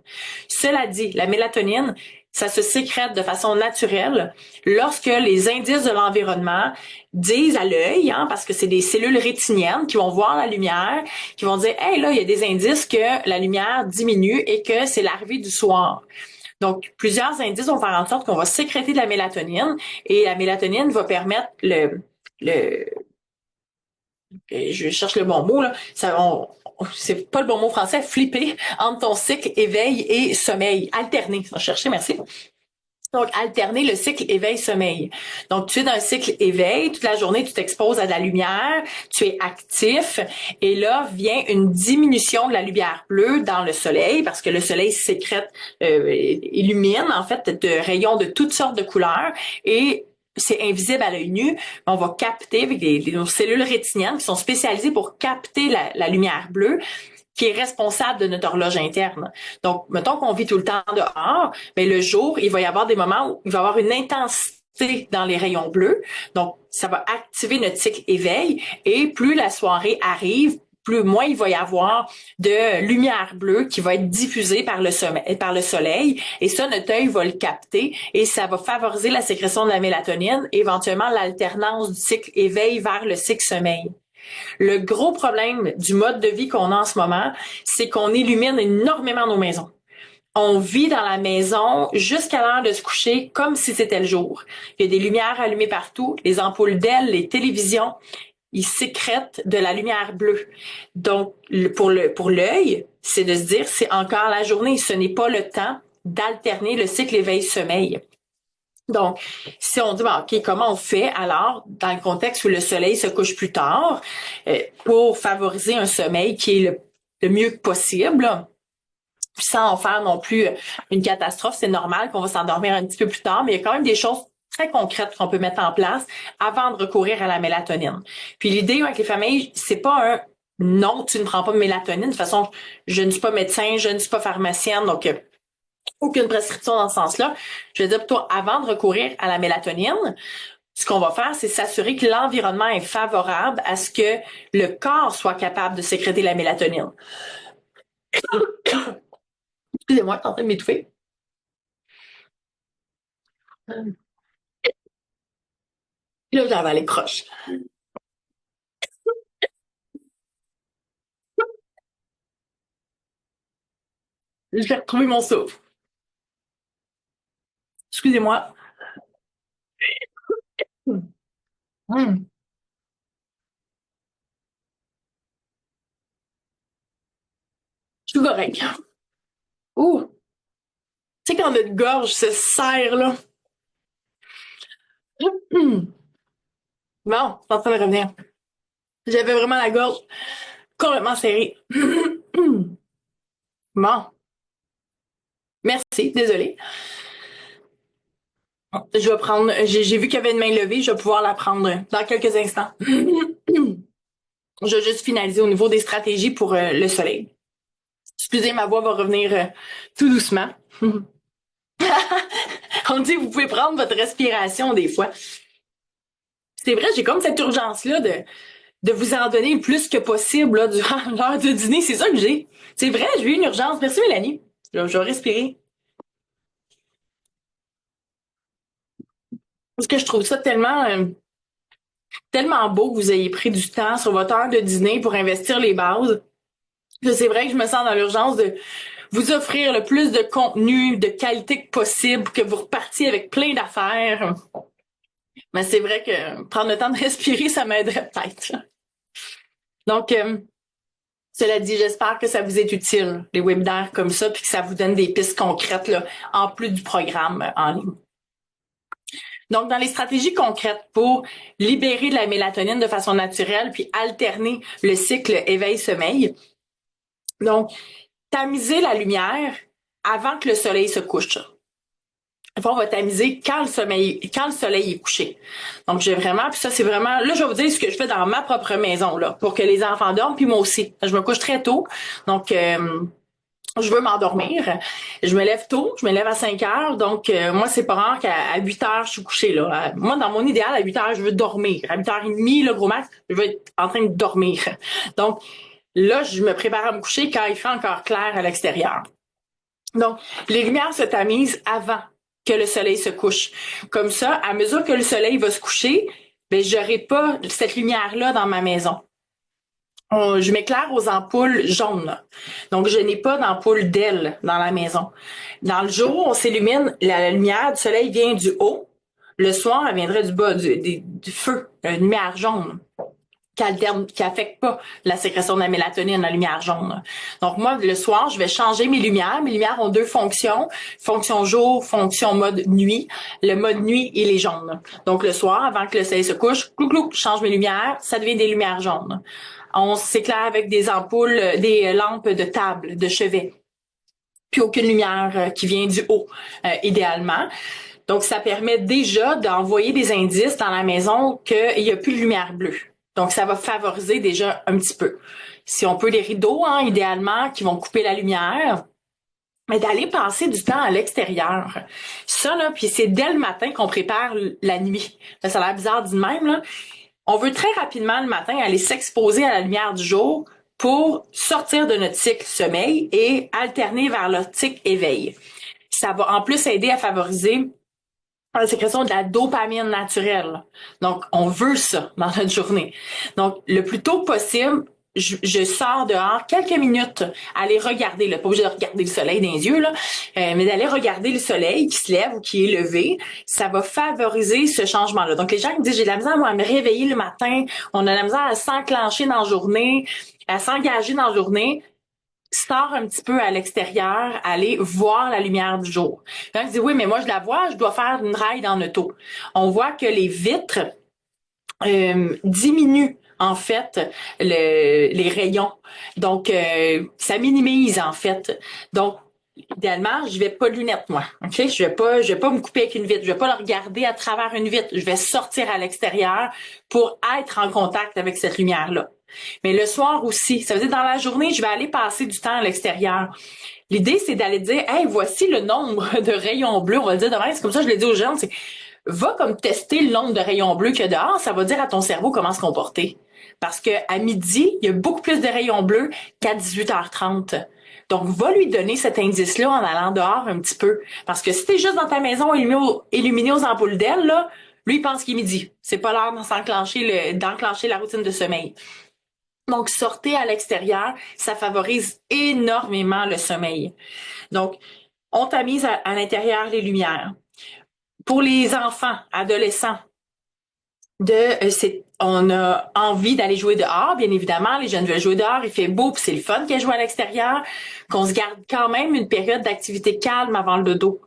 Cela dit, la mélatonine, ça se sécrète de façon naturelle lorsque les indices de l'environnement disent à l'œil, parce que c'est des cellules rétiniennes qui vont voir la lumière, qui vont dire, hey, là, il y a des indices que la lumière diminue et que c'est l'arrivée du soir. Donc, plusieurs indices vont faire en sorte qu'on va sécréter de la mélatonine et la mélatonine va permettre je cherche le bon mot, là. C'est pas le bon mot français, flipper entre ton cycle éveil et sommeil. Alterner. Je vais chercher, merci. Donc, alterner le cycle éveil-sommeil. Donc, tu es dans un cycle éveil, toute la journée, tu t'exposes à de la lumière, tu es actif, et là vient une diminution de la lumière bleue dans le soleil, parce que le soleil sécrète, illumine, en fait, de rayons de toutes sortes de couleurs, et c'est invisible à l'œil nu, mais on va capter avec nos cellules rétiniennes qui sont spécialisées pour capter la lumière bleue, qui est responsable de notre horloge interne. Donc, mettons qu'on vit tout le temps dehors, mais le jour, il va y avoir des moments où il va y avoir une intensité dans les rayons bleus. Donc, ça va activer notre cycle éveil et plus la soirée arrive, moins il va y avoir de lumière bleue qui va être diffusée par le soleil et ça, notre œil va le capter et ça va favoriser la sécrétion de la mélatonine, éventuellement l'alternance du cycle éveil vers le cycle sommeil. Le gros problème du mode de vie qu'on a en ce moment, c'est qu'on illumine énormément nos maisons. On vit dans la maison jusqu'à l'heure de se coucher comme si c'était le jour. Il y a des lumières allumées partout, les ampoules d'ailes, les télévisions, ils sécrètent de la lumière bleue. Donc, pour l'œil, c'est de se dire, c'est encore la journée, ce n'est pas le temps d'alterner le cycle éveil-sommeil. Donc, si on dit, OK, comment on fait alors dans le contexte où le soleil se couche plus tard pour favoriser un sommeil qui est le mieux possible? Puis sans en faire non plus une catastrophe, c'est normal qu'on va s'endormir un petit peu plus tard, mais il y a quand même des choses très concrètes qu'on peut mettre en place avant de recourir à la mélatonine. Puis l'idée avec les familles, c'est pas un non, tu ne prends pas de mélatonine. De toute façon, je ne suis pas médecin, je ne suis pas pharmacienne, donc aucune prescription dans ce sens-là. Je veux dire plutôt avant de recourir à la mélatonine, ce qu'on va faire, c'est s'assurer que l'environnement est favorable à ce que le corps soit capable de sécréter la mélatonine. Excusez-moi, je suis en train de m'étouffer. Là, j'avais les croches. Je vais retrouver mon souffle. Excusez-moi. Hum, je suis correct. Ouh, tu sais quand notre gorge se serre, là. Hum. Bon, c'est en train de revenir. J'avais vraiment la gorge complètement serrée. Bon, merci, désolée. Je vais prendre, j'ai vu qu'il y avait une main levée, je vais pouvoir la prendre dans quelques instants. Je vais juste finaliser au niveau des stratégies pour le soleil. Excusez, ma voix va revenir tout doucement. On dit que vous pouvez prendre votre respiration des fois. C'est vrai, j'ai comme cette urgence-là de vous en donner le plus que possible là, durant l'heure de dîner. C'est ça que j'ai. C'est vrai, j'ai eu une urgence. Merci, Mélanie. Je vais respirer. Parce que je trouve ça tellement beau que vous ayez pris du temps sur votre heure de dîner pour investir les bases. C'est vrai que je me sens dans l'urgence de vous offrir le plus de contenu de qualité que possible, que vous repartiez avec plein d'affaires. Mais c'est vrai que prendre le temps de respirer, ça m'aiderait peut-être. Donc, cela dit, j'espère que ça vous est utile, les webinaires comme ça, puis que ça vous donne des pistes concrètes là, en plus du programme en ligne. Donc, dans les stratégies concrètes pour libérer de la mélatonine de façon naturelle, puis alterner le cycle éveil-sommeil, donc, tamiser la lumière avant que le soleil se couche. On va tamiser quand le soleil est couché. Donc, j'ai vraiment, puis ça, c'est vraiment, là, je vais vous dire ce que je fais dans ma propre maison, là, pour que les enfants dorment, puis moi aussi. Je me couche très tôt. Donc, je veux m'endormir. Je me lève tôt, je me lève à 5 heures. Donc, moi, c'est pas rare qu'à 8 heures, je suis couchée, là. Moi, dans mon idéal, à 8 heures, je veux dormir. À 8h30, le gros max, je veux être en train de dormir. Donc, là, je me prépare à me coucher quand il fait encore clair à l'extérieur. Donc, les lumières se tamisent avant que le soleil se couche. Comme ça, à mesure que le soleil va se coucher, ben, j'aurai pas cette lumière-là dans ma maison. Je m'éclaire aux ampoules jaunes. Donc, je n'ai pas d'ampoule d'aile dans la maison. Dans le jour, on s'illumine, la lumière du soleil vient du haut. Le soir, elle viendrait du bas, du feu, une lumière jaune qui affecte pas la sécrétion de la mélatonine, la lumière jaune. Donc moi, le soir, je vais changer mes lumières. Mes lumières ont deux fonctions. Fonction jour, fonction mode nuit. Le mode nuit, il est jaune. Donc le soir, avant que le soleil se couche, je change mes lumières, ça devient des lumières jaunes. On s'éclaire avec des ampoules, des lampes de table, de chevet. Puis aucune lumière qui vient du haut, idéalement. Donc ça permet déjà d'envoyer des indices dans la maison qu'il n'y a plus de lumière bleue. Donc, ça va favoriser déjà un petit peu. Si on peut des rideaux, idéalement, qui vont couper la lumière, mais d'aller passer du temps à l'extérieur. Ça, là, puis c'est dès le matin qu'on prépare la nuit. Ça a l'air bizarre dit de même, là. On veut très rapidement le matin aller s'exposer à la lumière du jour pour sortir de notre cycle sommeil et alterner vers notre cycle éveil. Ça va en plus aider à favoriser la sécrétion de la dopamine naturelle. Donc, on veut ça dans notre journée. Donc, le plus tôt possible, je sors dehors quelques minutes, aller regarder, là, pas obligé de regarder le soleil dans les yeux, là, mais d'aller regarder le soleil qui se lève ou qui est levé, ça va favoriser ce changement-là. Donc, les gens qui disent, j'ai de la misère, moi, à me réveiller le matin, on a de la misère à s'enclencher dans la journée, à s'engager dans la journée, sors un petit peu à l'extérieur, aller voir la lumière du jour. Quand je dis oui, mais moi je la vois, je dois faire une ride en auto. On voit que les vitres diminue en fait les rayons. Donc, ça minimise en fait. Donc, idéalement, je vais pas de lunettes, moi. OK? Je vais pas me couper avec une vitre. Je vais pas le regarder à travers une vitre. Je vais sortir à l'extérieur pour être en contact avec cette lumière-là. Mais le soir aussi, ça veut dire dans la journée, je vais aller passer du temps à l'extérieur. L'idée, c'est d'aller dire, hey, voici le nombre de rayons bleus. On va le dire demain, c'est comme ça que je l'ai dit aux jeunes, c'est va comme tester le nombre de rayons bleus qu'il y a dehors, ça va dire à ton cerveau comment se comporter. Parce que à midi, il y a beaucoup plus de rayons bleus qu'à 18h30. Donc, va lui donner cet indice-là en allant dehors un petit peu. Parce que si t'es juste dans ta maison illuminé aux ampoules d'aile, là, lui, il pense qu'il est midi. C'est pas l'heure d'enclencher la routine de sommeil. Donc, sortez à l'extérieur, ça favorise énormément le sommeil. Donc, on tamise à l'intérieur les lumières. Pour les enfants, adolescents, on a envie d'aller jouer dehors, bien évidemment, les jeunes veulent jouer dehors, il fait beau, puis c'est le fun qu'elles jouent à l'extérieur, qu'on se garde quand même une période d'activité calme avant le dodo.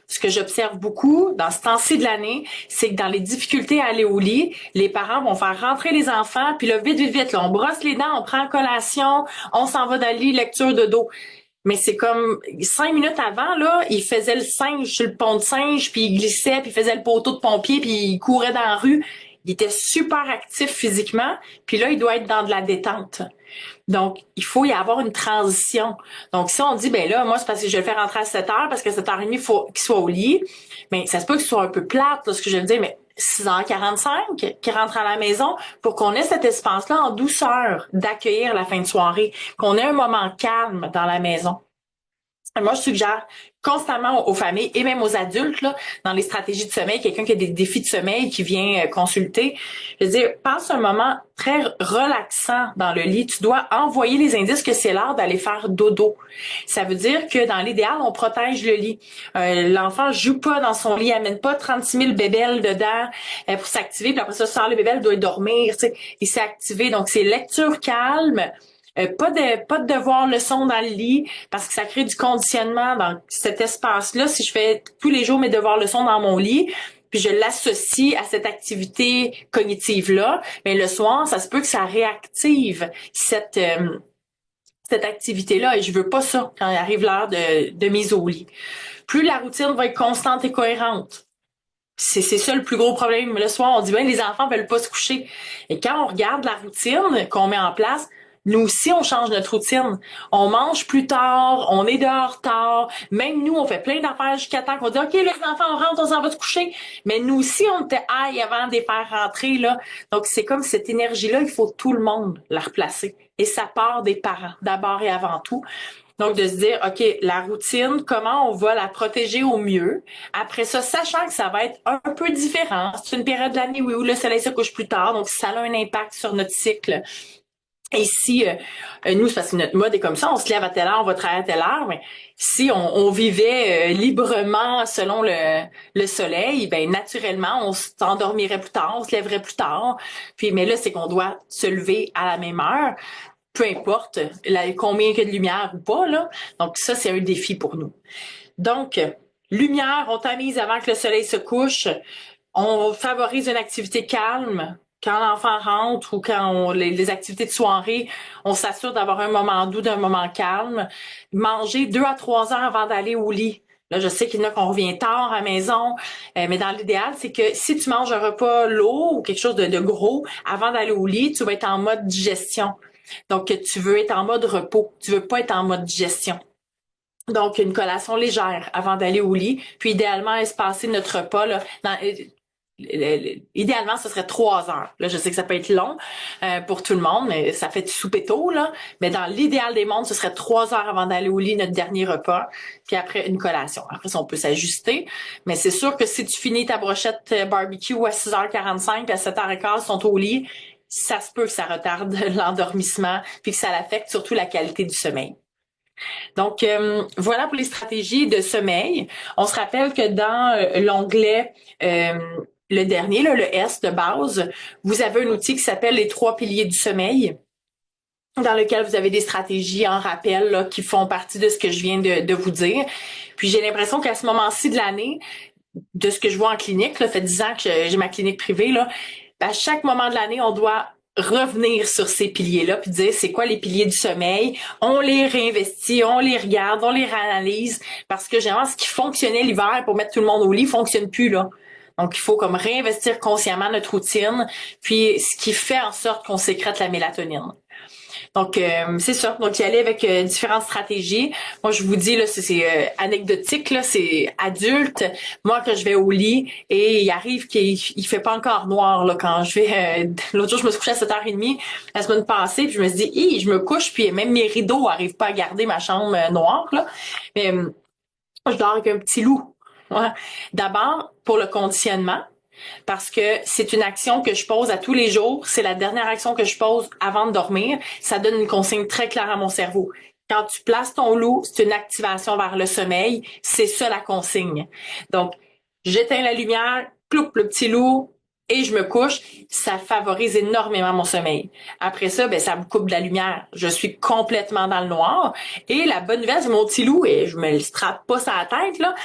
Ce que j'observe beaucoup dans ce temps-ci de l'année, c'est que dans les difficultés à aller au lit, les parents vont faire rentrer les enfants, puis là, vite, vite, vite, là, on brosse les dents, on prend collation, on s'en va dans le lit, lecture de dos. Mais c'est comme 5 minutes avant, là, il faisait le singe sur le pont de singe, puis il glissait, puis il faisait le poteau de pompier, puis il courait dans la rue. Il était super actif physiquement, puis là, il doit être dans de la détente. Donc, il faut y avoir une transition. Donc, si on dit, ben là, moi, c'est parce que je vais le faire rentrer à 7h, parce que 7h30, il faut qu'il soit au lit, mais ça se peut qu'il soit un peu plate, là, ce que je veux dire, mais 6h45, qu'il rentre à la maison pour qu'on ait cet espace-là en douceur d'accueillir la fin de soirée, qu'on ait un moment calme dans la maison. Moi, je suggère constamment aux familles et même aux adultes, là, dans les stratégies de sommeil, quelqu'un qui a des défis de sommeil qui vient consulter, je veux dire, passe un moment très relaxant dans le lit. Tu dois envoyer les indices que c'est l'heure d'aller faire dodo. Ça veut dire que dans l'idéal, on protège le lit. L'enfant joue pas dans son lit, amène pas 36 000 bébelles dedans pour s'activer, puis après ça, sort les bébelles, doit dormir, tu sais, il s'est activé. Donc, c'est lecture calme. Pas de devoir leçon dans le lit parce que ça crée du conditionnement dans cet espace-là. Si je fais tous les jours mes devoirs leçons dans mon lit, puis je l'associe à cette activité cognitive-là, mais le soir, ça se peut que ça réactive cette activité-là et je veux pas ça quand il arrive l'heure de mise au lit. Plus la routine va être constante et cohérente. C'est ça le plus gros problème. Le soir, on dit bien les enfants veulent pas se coucher. Et quand on regarde la routine qu'on met en place, nous aussi, on change notre routine. On mange plus tard, on est dehors tard. Même nous, on fait plein d'affaires jusqu'à temps qu'on dit, OK, les enfants, on rentre, on s'en va se coucher. Mais nous aussi, on était high avant de les faire rentrer, là. Donc, c'est comme cette énergie-là, il faut tout le monde la replacer. Et ça part des parents, d'abord et avant tout. Donc, de se dire, OK, la routine, comment on va la protéger au mieux. Après ça, sachant que ça va être un peu différent. C'est une période de l'année, oui, où le soleil se couche plus tard. Donc, ça a un impact sur notre cycle. Et si nous, c'est parce que notre mode est comme ça, on se lève à telle heure, on va travailler à telle heure, mais si on vivait librement selon le soleil, ben naturellement, on s'endormirait plus tard, on se lèverait plus tard. Puis, mais là, c'est qu'on doit se lever à la même heure, peu importe combien il y a de lumière ou pas, là. Donc, ça, c'est un défi pour nous. Donc, lumière, on tamise avant que le soleil se couche. On favorise une activité calme. Quand l'enfant rentre ou quand les activités de soirée, on s'assure d'avoir un moment doux, d'un moment calme. Manger 2 à 3 heures avant d'aller au lit. Là, je sais qu'il y en a qu'on revient tard à la maison, mais dans l'idéal, c'est que si tu manges un repas lourd ou quelque chose de gros avant d'aller au lit, tu vas être en mode digestion. Donc, tu veux être en mode repos. Tu veux pas être en mode digestion. Donc, une collation légère avant d'aller au lit, puis idéalement espacer notre repas là, idéalement, ce serait 3 heures. Là, je sais que ça peut être long pour tout le monde, mais ça fait du souper tôt, là. Mais dans l'idéal des mondes, ce serait 3 heures avant d'aller au lit, notre dernier repas, puis après une collation. Après ça, on peut s'ajuster. Mais c'est sûr que si tu finis ta brochette barbecue à 6h45 puis à 7h15, ils sont au lit, ça se peut que ça retarde l'endormissement, puis que ça affecte surtout la qualité du sommeil. Donc, voilà pour les stratégies de sommeil. On se rappelle que dans l'onglet le dernier, là, le S de base, vous avez un outil qui s'appelle les 3 piliers du sommeil, dans lequel vous avez des stratégies en rappel là, qui font partie de ce que je viens de vous dire. Puis j'ai l'impression qu'à ce moment-ci de l'année, de ce que je vois en clinique, là, ça fait 10 ans que j'ai ma clinique privée, là, À chaque moment de l'année, on doit revenir sur ces piliers-là puis dire c'est quoi les piliers du sommeil. On les réinvestit, on les regarde, on les réanalyse parce que généralement, ce qui fonctionnait l'hiver pour mettre tout le monde au lit fonctionne plus là. Donc, il faut comme réinvestir consciemment notre routine, puis ce qui fait en sorte qu'on sécrète la mélatonine. Donc, c'est ça. Donc, y aller avec différentes stratégies. Moi, je vous dis, là, c'est anecdotique, là, c'est adulte. Moi, quand je vais au lit et il arrive qu'il fait pas encore noir, là, quand je vais... l'autre jour, je me suis couchée à 7h30 la semaine passée, puis je me suis dit, je me couche, puis même mes rideaux arrivent pas à garder ma chambre noire, là. Mais je dors avec un petit loup. Ouais. D'abord, pour le conditionnement, parce que c'est une action que je pose à tous les jours. C'est la dernière action que je pose avant de dormir. Ça donne une consigne très claire à mon cerveau. Quand tu places ton loup, c'est une activation vers le sommeil. C'est ça la consigne. Donc, j'éteins la lumière, cloup le petit loup et je me couche. Ça favorise énormément mon sommeil. Après ça, ben ça me coupe de la lumière. Je suis complètement dans le noir. Et la bonne nouvelle, c'est mon petit loup, et je me le strappe pas sur la tête, là,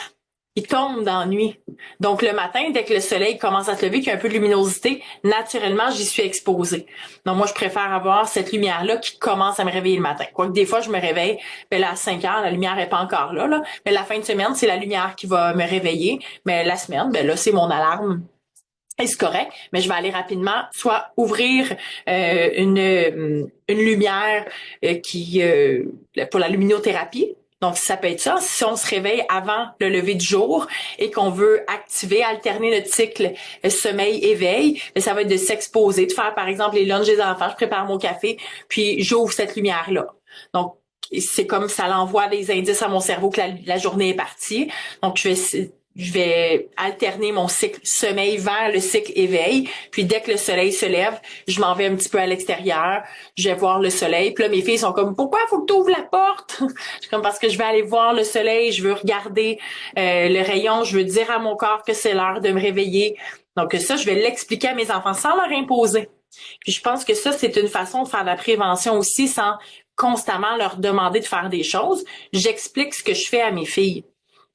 il tombe dans la nuit. Donc, le matin, dès que le soleil commence à se lever, qu'il y a un peu de luminosité, naturellement, j'y suis exposée. Donc, moi, je préfère avoir cette lumière-là qui commence à me réveiller le matin. Quoique des fois, je me réveille, ben là, à 5 heures, la lumière est pas encore là. Mais la fin de semaine, c'est la lumière qui va me réveiller. Mais la semaine, ben là, c'est mon alarme. Et c'est correct, mais je vais aller rapidement, soit ouvrir une lumière qui pour la luminothérapie. Donc, ça peut être ça. Si on se réveille avant le lever du jour et qu'on veut activer, alterner notre cycle sommeil-éveil, ça va être de s'exposer, de faire, par exemple, les lunchs des enfants. Je prépare mon café, puis j'ouvre cette lumière-là. Donc, c'est comme ça l'envoie des indices à mon cerveau que la journée est partie. Donc, je vais alterner mon cycle sommeil vers le cycle éveil. Puis dès que le soleil se lève, je m'en vais un petit peu à l'extérieur. Je vais voir le soleil. Puis là, mes filles sont comme, pourquoi faut que tu ouvres la porte? Je suis comme, parce que je vais aller voir le soleil. Je veux regarder le rayon. Je veux dire à mon corps que c'est l'heure de me réveiller. Donc ça, je vais l'expliquer à mes enfants sans leur imposer. Puis je pense que ça, c'est une façon de faire de la prévention aussi sans constamment leur demander de faire des choses. J'explique ce que je fais à mes filles.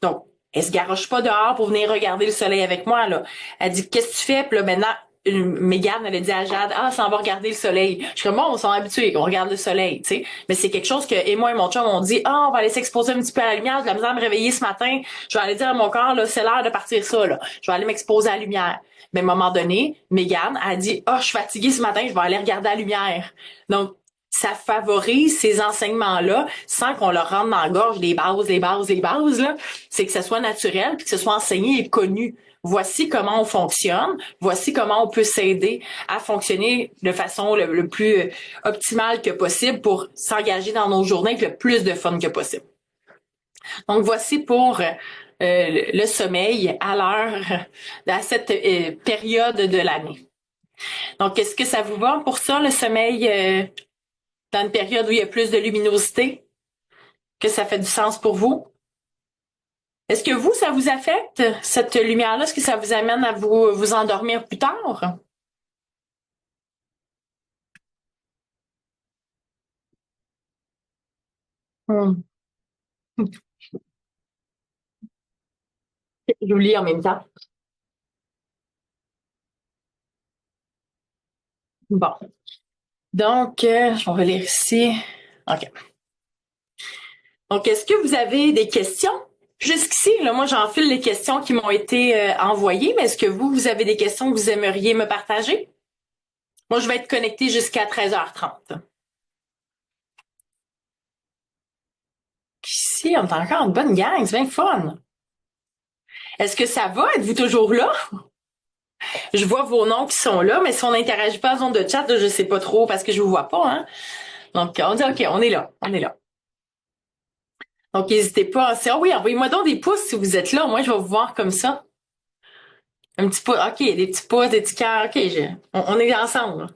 Donc, elle se garoche pas dehors pour venir regarder le soleil avec moi, là. Elle dit, qu'est-ce que tu fais? Puis là, maintenant, Mégane, elle a dit à Jade, ça, on va regarder le soleil. Je suis comme, bon, on s'en habitués, on regarde le soleil, tu sais. Mais c'est quelque chose que, et moi et mon chum, on dit, on va aller s'exposer un petit peu à la lumière, j'ai de la misère à me réveiller ce matin. Je vais aller dire à mon corps, là, c'est l'heure de partir ça, là. Je vais aller m'exposer à la lumière. Mais à un moment donné, Mégane a dit, je suis fatiguée ce matin, je vais aller regarder la lumière. Donc, ça favorise ces enseignements-là sans qu'on leur rentre dans la gorge les bases, là. C'est que ce soit naturel puis que ce soit enseigné et connu. Voici comment on fonctionne, voici comment on peut s'aider à fonctionner de façon le plus optimale que possible pour s'engager dans nos journées avec le plus de fun que possible. Donc, voici pour le sommeil à l'heure, à cette période de l'année. Donc, est-ce que ça vous va pour ça, le sommeil dans une période où il y a plus de luminosité? Que ça fait du sens pour vous? Est-ce que vous, ça vous affecte, cette lumière-là? Est-ce que ça vous amène à vous endormir plus tard? Hmm. Je lis en même temps. Bon. Donc, on va lire ici. OK. Donc, est-ce que vous avez des questions? Jusqu'ici, là, moi, j'enfile les questions qui m'ont été envoyées, mais est-ce que vous avez des questions que vous aimeriez me partager? Moi, je vais être connectée jusqu'à 13h30. Ici, on est encore une bonne gang, c'est bien fun. Est-ce que ça va? Êtes-vous toujours là? Je vois vos noms qui sont là, mais si on n'interagit pas en zone de chat, je sais pas trop parce que je vous vois pas, hein. Donc, on dit OK, on est là, on est là. Donc, n'hésitez pas. Oui, envoyez-moi donc des pouces si vous êtes là. Moi, je vais vous voir comme ça. Un petit pouce. OK, des petits pouces, des petits cœurs. OK, on est ensemble.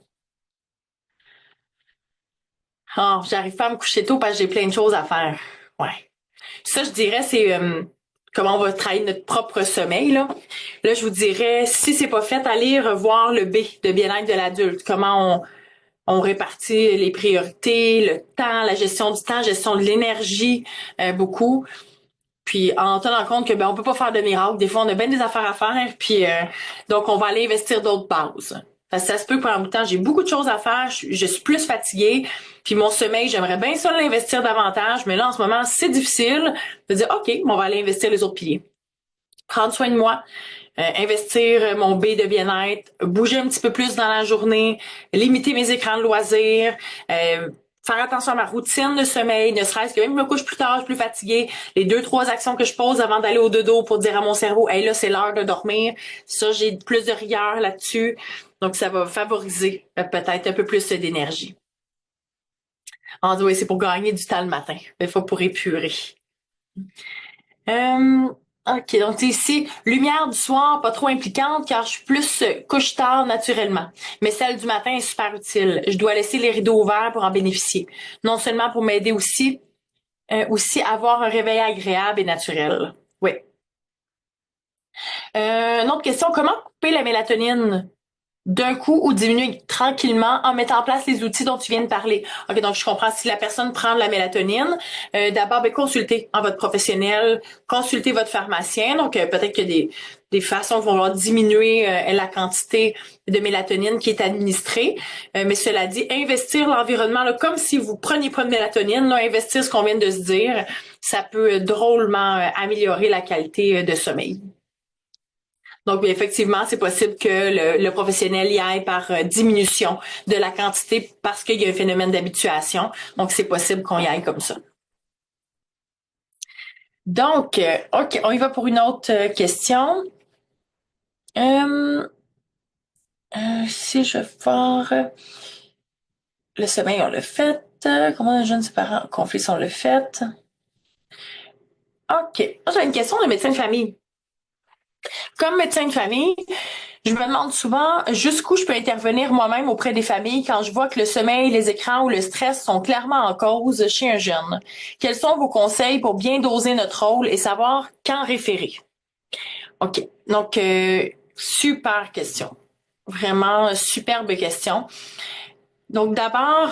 J'arrive pas à me coucher tôt parce que j'ai plein de choses à faire. Ouais. Ça, je dirais, c'est comment on va travailler notre propre sommeil, là. Là, je vous dirais, si c'est pas fait, allez revoir le B de bien-être de l'adulte. Comment on répartit les priorités, le temps, la gestion du temps, gestion de l'énergie, beaucoup. Puis en tenant compte que on peut pas faire de miracle. Des fois, on a bien des affaires à faire. Puis donc, on va aller investir d'autres bases. Parce que ça se peut que pendant le temps, j'ai beaucoup de choses à faire, je suis plus fatiguée, puis mon sommeil, j'aimerais bien ça l'investir davantage, mais là, en ce moment, c'est difficile de dire, OK, on va aller investir les autres piliers. Prendre soin de moi, investir mon B de bien-être, bouger un petit peu plus dans la journée, limiter mes écrans de loisirs, faire attention à ma routine de sommeil, ne serait-ce que même si je me couche plus tard, je suis plus fatiguée, les 2, 3 actions que je pose avant d'aller au dodo pour dire à mon cerveau, hey là, c'est l'heure de dormir. Ça, j'ai plus de rigueur là-dessus. Donc, ça va favoriser peut-être un peu plus d'énergie. En dit, oui, c'est pour gagner du temps le matin. Il faut pour épurer. OK, donc ici, lumière du soir, pas trop impliquante car je suis plus couche tard naturellement. Mais celle du matin est super utile. Je dois laisser les rideaux ouverts pour en bénéficier. Non seulement pour m'aider aussi avoir un réveil agréable et naturel. Oui. Une autre question, comment couper la mélatonine d'un coup ou diminuer tranquillement en mettant en place les outils dont tu viens de parler? OK, donc je comprends. Si la personne prend de la mélatonine, d'abord, consultez en votre professionnel, consultez votre pharmacien. Donc, peut-être que des façons vont leur diminuer la quantité de mélatonine qui est administrée. Mais cela dit, investir l'environnement, là, comme si vous preniez pas de mélatonine, là, investir ce qu'on vient de se dire, ça peut drôlement améliorer la qualité de sommeil. Donc, effectivement, c'est possible que le professionnel y aille par diminution de la quantité parce qu'il y a un phénomène d'habituation. Donc, c'est possible qu'on y aille comme ça. Donc, OK, on y va pour une autre question. Si je vais voir le sommeil, on l'a fait. Comment un jeune parents en conflit, on l'a fait. OK. Moi, j'ai une question de médecin de famille. Comme médecin de famille, je me demande souvent jusqu'où je peux intervenir moi-même auprès des familles quand je vois que le sommeil, les écrans ou le stress sont clairement en cause chez un jeune. Quels sont vos conseils pour bien doser notre rôle et savoir quand référer? OK. Donc, super question. Vraiment superbe question. Donc d'abord,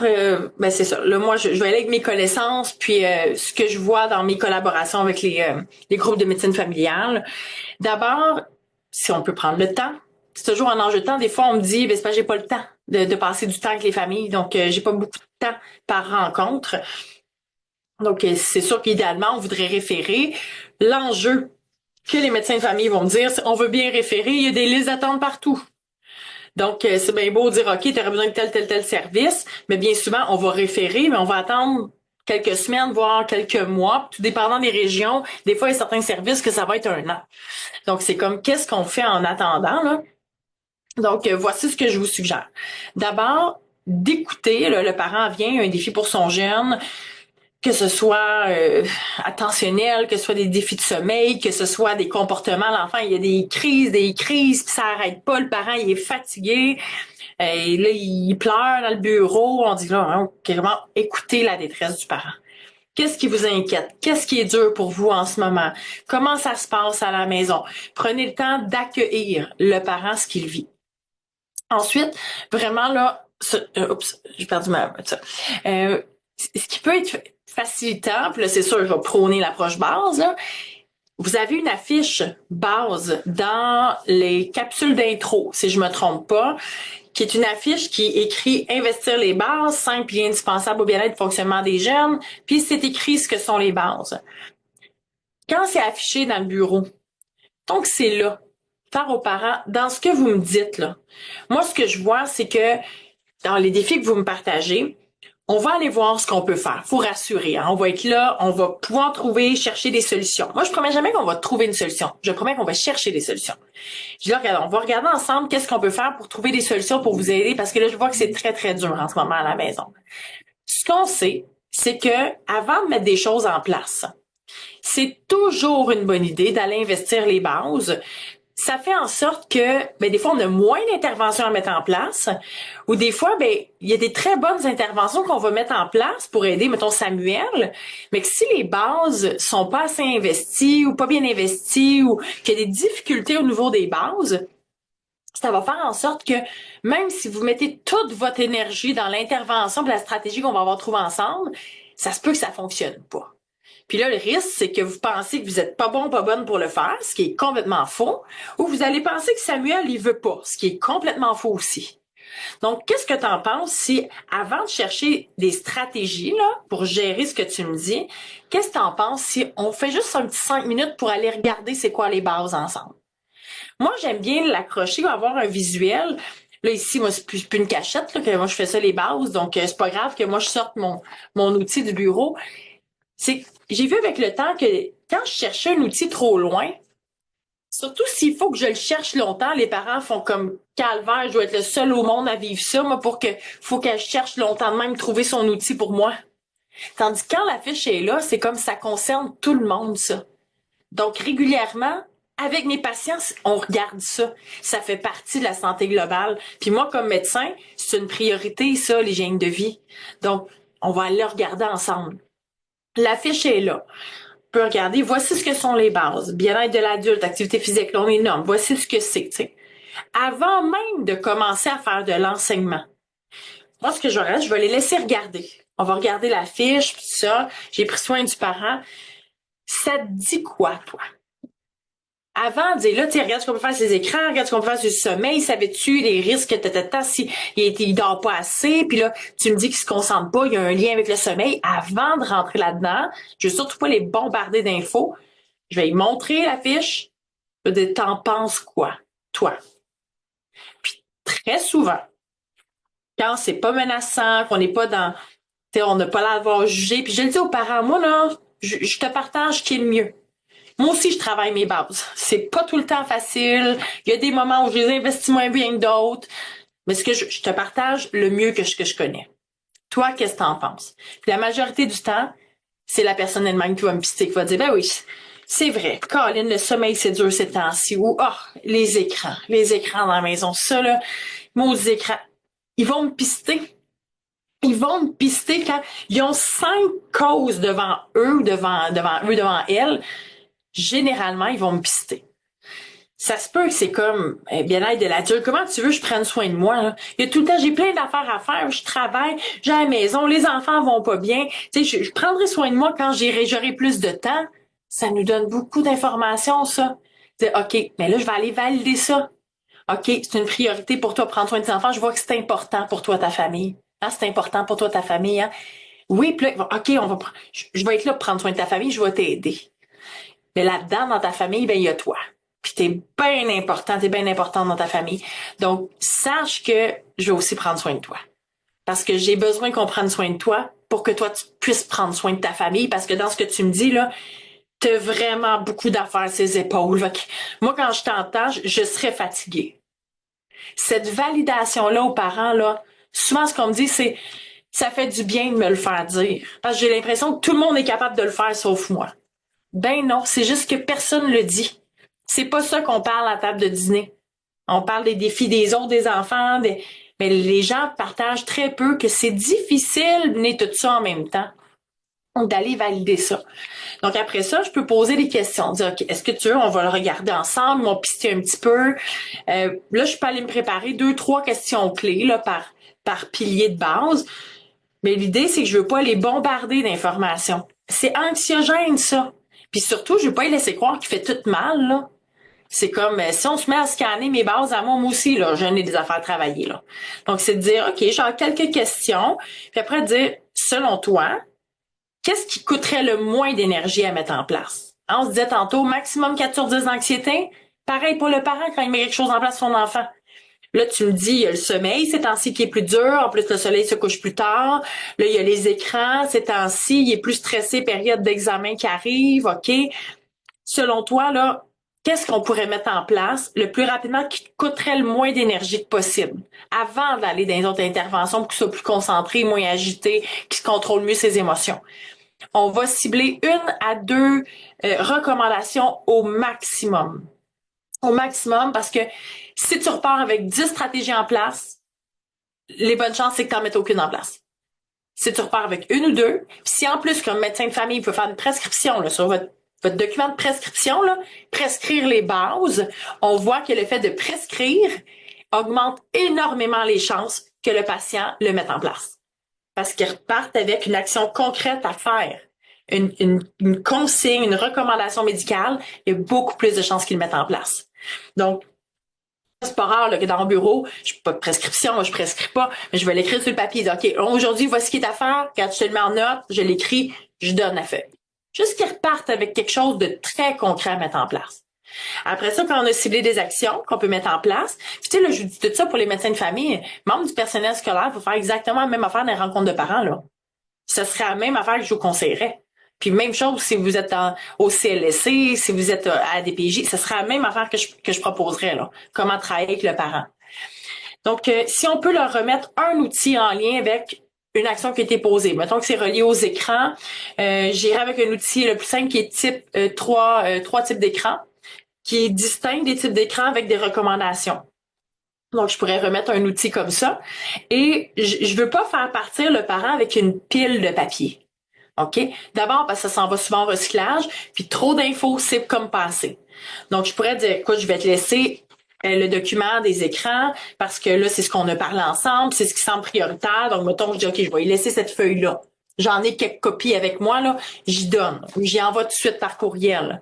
c'est ça. Là, moi, je vais aller avec mes connaissances, puis ce que je vois dans mes collaborations avec les groupes de médecine familiale. D'abord, si on peut prendre le temps, c'est toujours un enjeu de temps. Des fois, on me dit, c'est pas j'ai pas le temps de passer du temps avec les familles, donc j'ai pas beaucoup de temps par rencontre. Donc, c'est sûr qu'idéalement, on voudrait référer. L'enjeu que les médecins de famille vont me dire, c'est on veut bien référer, il y a des listes d'attente partout. Donc, c'est bien beau de dire, OK, tu aurais besoin de tel service, mais bien souvent, on va référer, mais on va attendre quelques semaines, voire quelques mois, tout dépendant des régions. Des fois, il y a certains services que ça va être 1 an. Donc, c'est comme, qu'est-ce qu'on fait en attendant, là? Donc, voici ce que je vous suggère. D'abord, d'écouter, là, le parent vient, un défi pour son jeune, que ce soit attentionnel, que ce soit des défis de sommeil, que ce soit des comportements. L'enfant, il y a des crises, puis ça arrête pas. Le parent, il est fatigué. Et là, il pleure dans le bureau. On dit là, hein, vraiment écouter la détresse du parent. Qu'est-ce qui vous inquiète? Qu'est-ce qui est dur pour vous en ce moment? Comment ça se passe à la maison? Prenez le temps d'accueillir le parent, ce qu'il vit. Ensuite, vraiment là, oups, j'ai perdu ça. Ce qui peut être facilitant, puis là, c'est sûr, je vais prôner l'approche base, là. Vous avez une affiche base dans les capsules d'intro, si je me trompe pas, qui est une affiche qui écrit investir les bases, simple et indispensable au bien-être et fonctionnement des jeunes, puis c'est écrit ce que sont les bases. Quand c'est affiché dans le bureau, donc c'est là, faire aux parents, dans ce que vous me dites là. Moi, ce que je vois, c'est que dans les défis que vous me partagez, on va aller voir ce qu'on peut faire. Faut rassurer. Hein? On va être là, on va pouvoir chercher des solutions. Moi, je promets jamais qu'on va trouver une solution. Je promets qu'on va chercher des solutions. Je dis là, regarde, on va regarder ensemble qu'est-ce qu'on peut faire pour trouver des solutions pour vous aider parce que là, je vois que c'est très, très dur en ce moment à la maison. Ce qu'on sait, c'est que avant de mettre des choses en place, c'est toujours une bonne idée d'aller investir les bases. Ça fait en sorte que des fois on a moins d'interventions à mettre en place ou des fois il y a des très bonnes interventions qu'on va mettre en place pour aider mettons Samuel, mais que si les bases sont pas assez investies ou pas bien investies ou qu'il y a des difficultés au niveau des bases, ça va faire en sorte que même si vous mettez toute votre énergie dans l'intervention et la stratégie qu'on va avoir trouvée ensemble, ça se peut que ça fonctionne pas. Puis là, le risque, c'est que vous pensez que vous êtes pas bon, pas bonne pour le faire, ce qui est complètement faux, ou vous allez penser que Samuel, il veut pas, ce qui est complètement faux aussi. Donc, qu'est-ce que tu en penses si, avant de chercher des stratégies là pour gérer ce que tu me dis, qu'est-ce que tu en penses si on fait juste un petit 5 minutes pour aller regarder c'est quoi les bases ensemble? Moi, j'aime bien l'accrocher ou avoir un visuel. Là, ici, moi, c'est plus une cachette, là, que moi, je fais ça les bases. Donc, c'est pas grave que moi, je sorte mon outil du bureau. J'ai vu avec le temps que quand je cherchais un outil trop loin, surtout s'il faut que je le cherche longtemps, les parents font comme calvaire, je dois être le seul au monde à vivre ça, moi, pour que faut qu'elle cherche longtemps de même trouver son outil pour moi. Tandis que quand la fiche est là, c'est comme ça concerne tout le monde, ça. Donc, régulièrement, avec mes patients, on regarde ça. Ça fait partie de la santé globale. Puis moi, comme médecin, c'est une priorité, ça, l'hygiène de vie. Donc, on va aller le regarder ensemble. La fiche est là. On peut regarder, voici ce que sont les bases. Bien-être de l'adulte, activité physique, là, on les nomme. Voici ce que c'est, tu sais. Avant même de commencer à faire de l'enseignement, moi, ce que je vais les laisser regarder. On va regarder la fiche, puis ça. J'ai pris soin du parent. Ça te dit quoi, toi? Avant de dire, là, tu regarde ce qu'on peut faire sur les écrans, regarde ce qu'on peut faire sur le sommeil, savais-tu les risques que t'as si il dort pas assez, puis là, tu me dis qu'il se concentre pas, il y a un lien avec le sommeil. Avant de rentrer là-dedans, je veux surtout pas les bombarder d'infos. Je vais lui montrer la fiche. Je vais dire, t'en penses quoi, toi? Puis très souvent, quand c'est pas menaçant, qu'on n'est pas dans, tu sais, on n'a pas l'air d'avoir jugé, puis je le dis aux parents, moi, là, je te partage ce qui est le mieux. Moi aussi, je travaille mes bases. C'est pas tout le temps facile. Il y a des moments où je les investis moins bien que d'autres. Mais ce que je te partage le mieux que ce que je connais. Toi, qu'est-ce que t'en penses? Puis la majorité du temps, c'est la personne elle-même qui va me pister, qui va dire, ben oui, c'est vrai. Colin, le sommeil, c'est dur ces temps-ci. Ou, les écrans dans la maison. Ça, là, maudits écrans. Ils vont me pister. Ils vont me pister quand ils ont 5 causes devant eux, devant elles. Généralement, ils vont me pister. Ça se peut que c'est comme bien-être de l'adulte. Comment tu veux que je prenne soin de moi? Là? Il y a tout le temps, j'ai plein d'affaires à faire, je travaille, j'ai la maison, les enfants vont pas bien. Tu sais, je prendrai soin de moi quand j'aurai plus de temps. Ça nous donne beaucoup d'informations, ça. Dire, OK, mais là, je vais aller valider ça. OK, c'est une priorité pour toi, prendre soin de tes enfants. Je vois que c'est important pour toi, ta famille. Hein, c'est important pour toi, ta famille. Hein? Oui, puis là, OK, je vais être là pour prendre soin de ta famille, je vais t'aider. Mais là-dedans, dans ta famille, ben il y a toi. Puis t'es bien important dans ta famille. Donc, sache que je vais aussi prendre soin de toi. Parce que j'ai besoin qu'on prenne soin de toi pour que toi, tu puisses prendre soin de ta famille. Parce que dans ce que tu me dis, là, t'as vraiment beaucoup d'affaires à ses épaules. Moi, quand je t'entends, je serais fatiguée. Cette validation-là aux parents, là, souvent, ce qu'on me dit, c'est ça fait du bien de me le faire dire. Parce que j'ai l'impression que tout le monde est capable de le faire sauf moi. Ben non, c'est juste que personne le dit. C'est pas ça qu'on parle à la table de dîner. On parle des défis des autres, des enfants, mais les gens partagent très peu que c'est difficile de mener tout ça en même temps. Donc, d'aller valider ça. Donc, après ça, je peux poser des questions. Dire, OK, est-ce que tu veux, on va le regarder ensemble, on va pister un petit peu. Là, je peux aller me préparer 2, 3 questions clés là, par pilier de base. Mais l'idée, c'est que je veux pas les bombarder d'informations. C'est anxiogène, ça. Puis surtout, je veux pas les laisser croire qu'il fait tout mal, là. C'est comme, si on se met à scanner mes bases à moi aussi, là, j'en ai des affaires à travailler, là. Donc, c'est de dire, OK, j'ai quelques questions, puis après, de dire, selon toi, qu'est-ce qui coûterait le moins d'énergie à mettre en place? Hein, on se disait tantôt, maximum 4 sur 10 d'anxiété. Pareil pour le parent quand il met quelque chose en place pour son enfant. Là, tu me dis, il y a le sommeil, ces temps-ci qui est plus dur. En plus, le soleil se couche plus tard. Là, il y a les écrans, ces temps-ci, il est plus stressé, période d'examen qui arrive, OK? Selon toi, là, qu'est-ce qu'on pourrait mettre en place le plus rapidement qui coûterait le moins d'énergie que possible avant d'aller dans les autres interventions pour qu'il soit plus concentré, moins agité, qu'il contrôle mieux ses émotions? On va cibler 1 à 2 recommandations au maximum. Au maximum, parce que si tu repars avec 10 stratégies en place, les bonnes chances, c'est que tu n'en mettes aucune en place. Si tu repars avec 1 ou 2, puis si en plus, comme médecin de famille, il peut faire une prescription là, sur votre document de prescription, là, prescrire les bases, on voit que le fait de prescrire augmente énormément les chances que le patient le mette en place. Parce qu'ils repartent avec une action concrète à faire. Une consigne, une recommandation médicale, il y a beaucoup plus de chances qu'ils le mettent en place. Donc, c'est pas rare là, que dans mon bureau, je n'ai pas de prescription, moi je prescris pas, mais je vais l'écrire sur le papier. OK, aujourd'hui, voici ce qui est à faire. Quand je te le mets en note, je l'écris, je donne la feuille. Juste qu'ils repartent avec quelque chose de très concret à mettre en place. Après ça, quand on a ciblé des actions qu'on peut mettre en place, puis tu sais, là, je vous dis tout ça pour les médecins de famille, membres du personnel scolaire, il faut faire exactement la même affaire dans les rencontres de parents, là. Ce serait la même affaire que je vous conseillerais. Puis même chose si vous êtes au CLSC, si vous êtes à DPJ, ce serait la même affaire que je proposerais, là. Comment travailler avec le parent. Donc, si on peut leur remettre un outil en lien avec une action qui a été posée. Mettons que c'est relié aux écrans. J'irai avec un outil le plus simple qui est type trois types d'écrans, qui est distinct des types d'écrans avec des recommandations. Donc, je pourrais remettre un outil comme ça. Et je veux pas faire partir le parent avec une pile de papier. OK? D'abord, parce que ça s'en va souvent au recyclage, puis trop d'infos, c'est comme passer. Donc, je pourrais dire, écoute, je vais te laisser le document des écrans, parce que là, c'est ce qu'on a parlé ensemble, c'est ce qui semble prioritaire. Donc, mettons, je dis, OK, je vais y laisser cette feuille-là. J'en ai quelques copies avec moi, là, j'y donne. Ou j'y envoie tout de suite par courriel.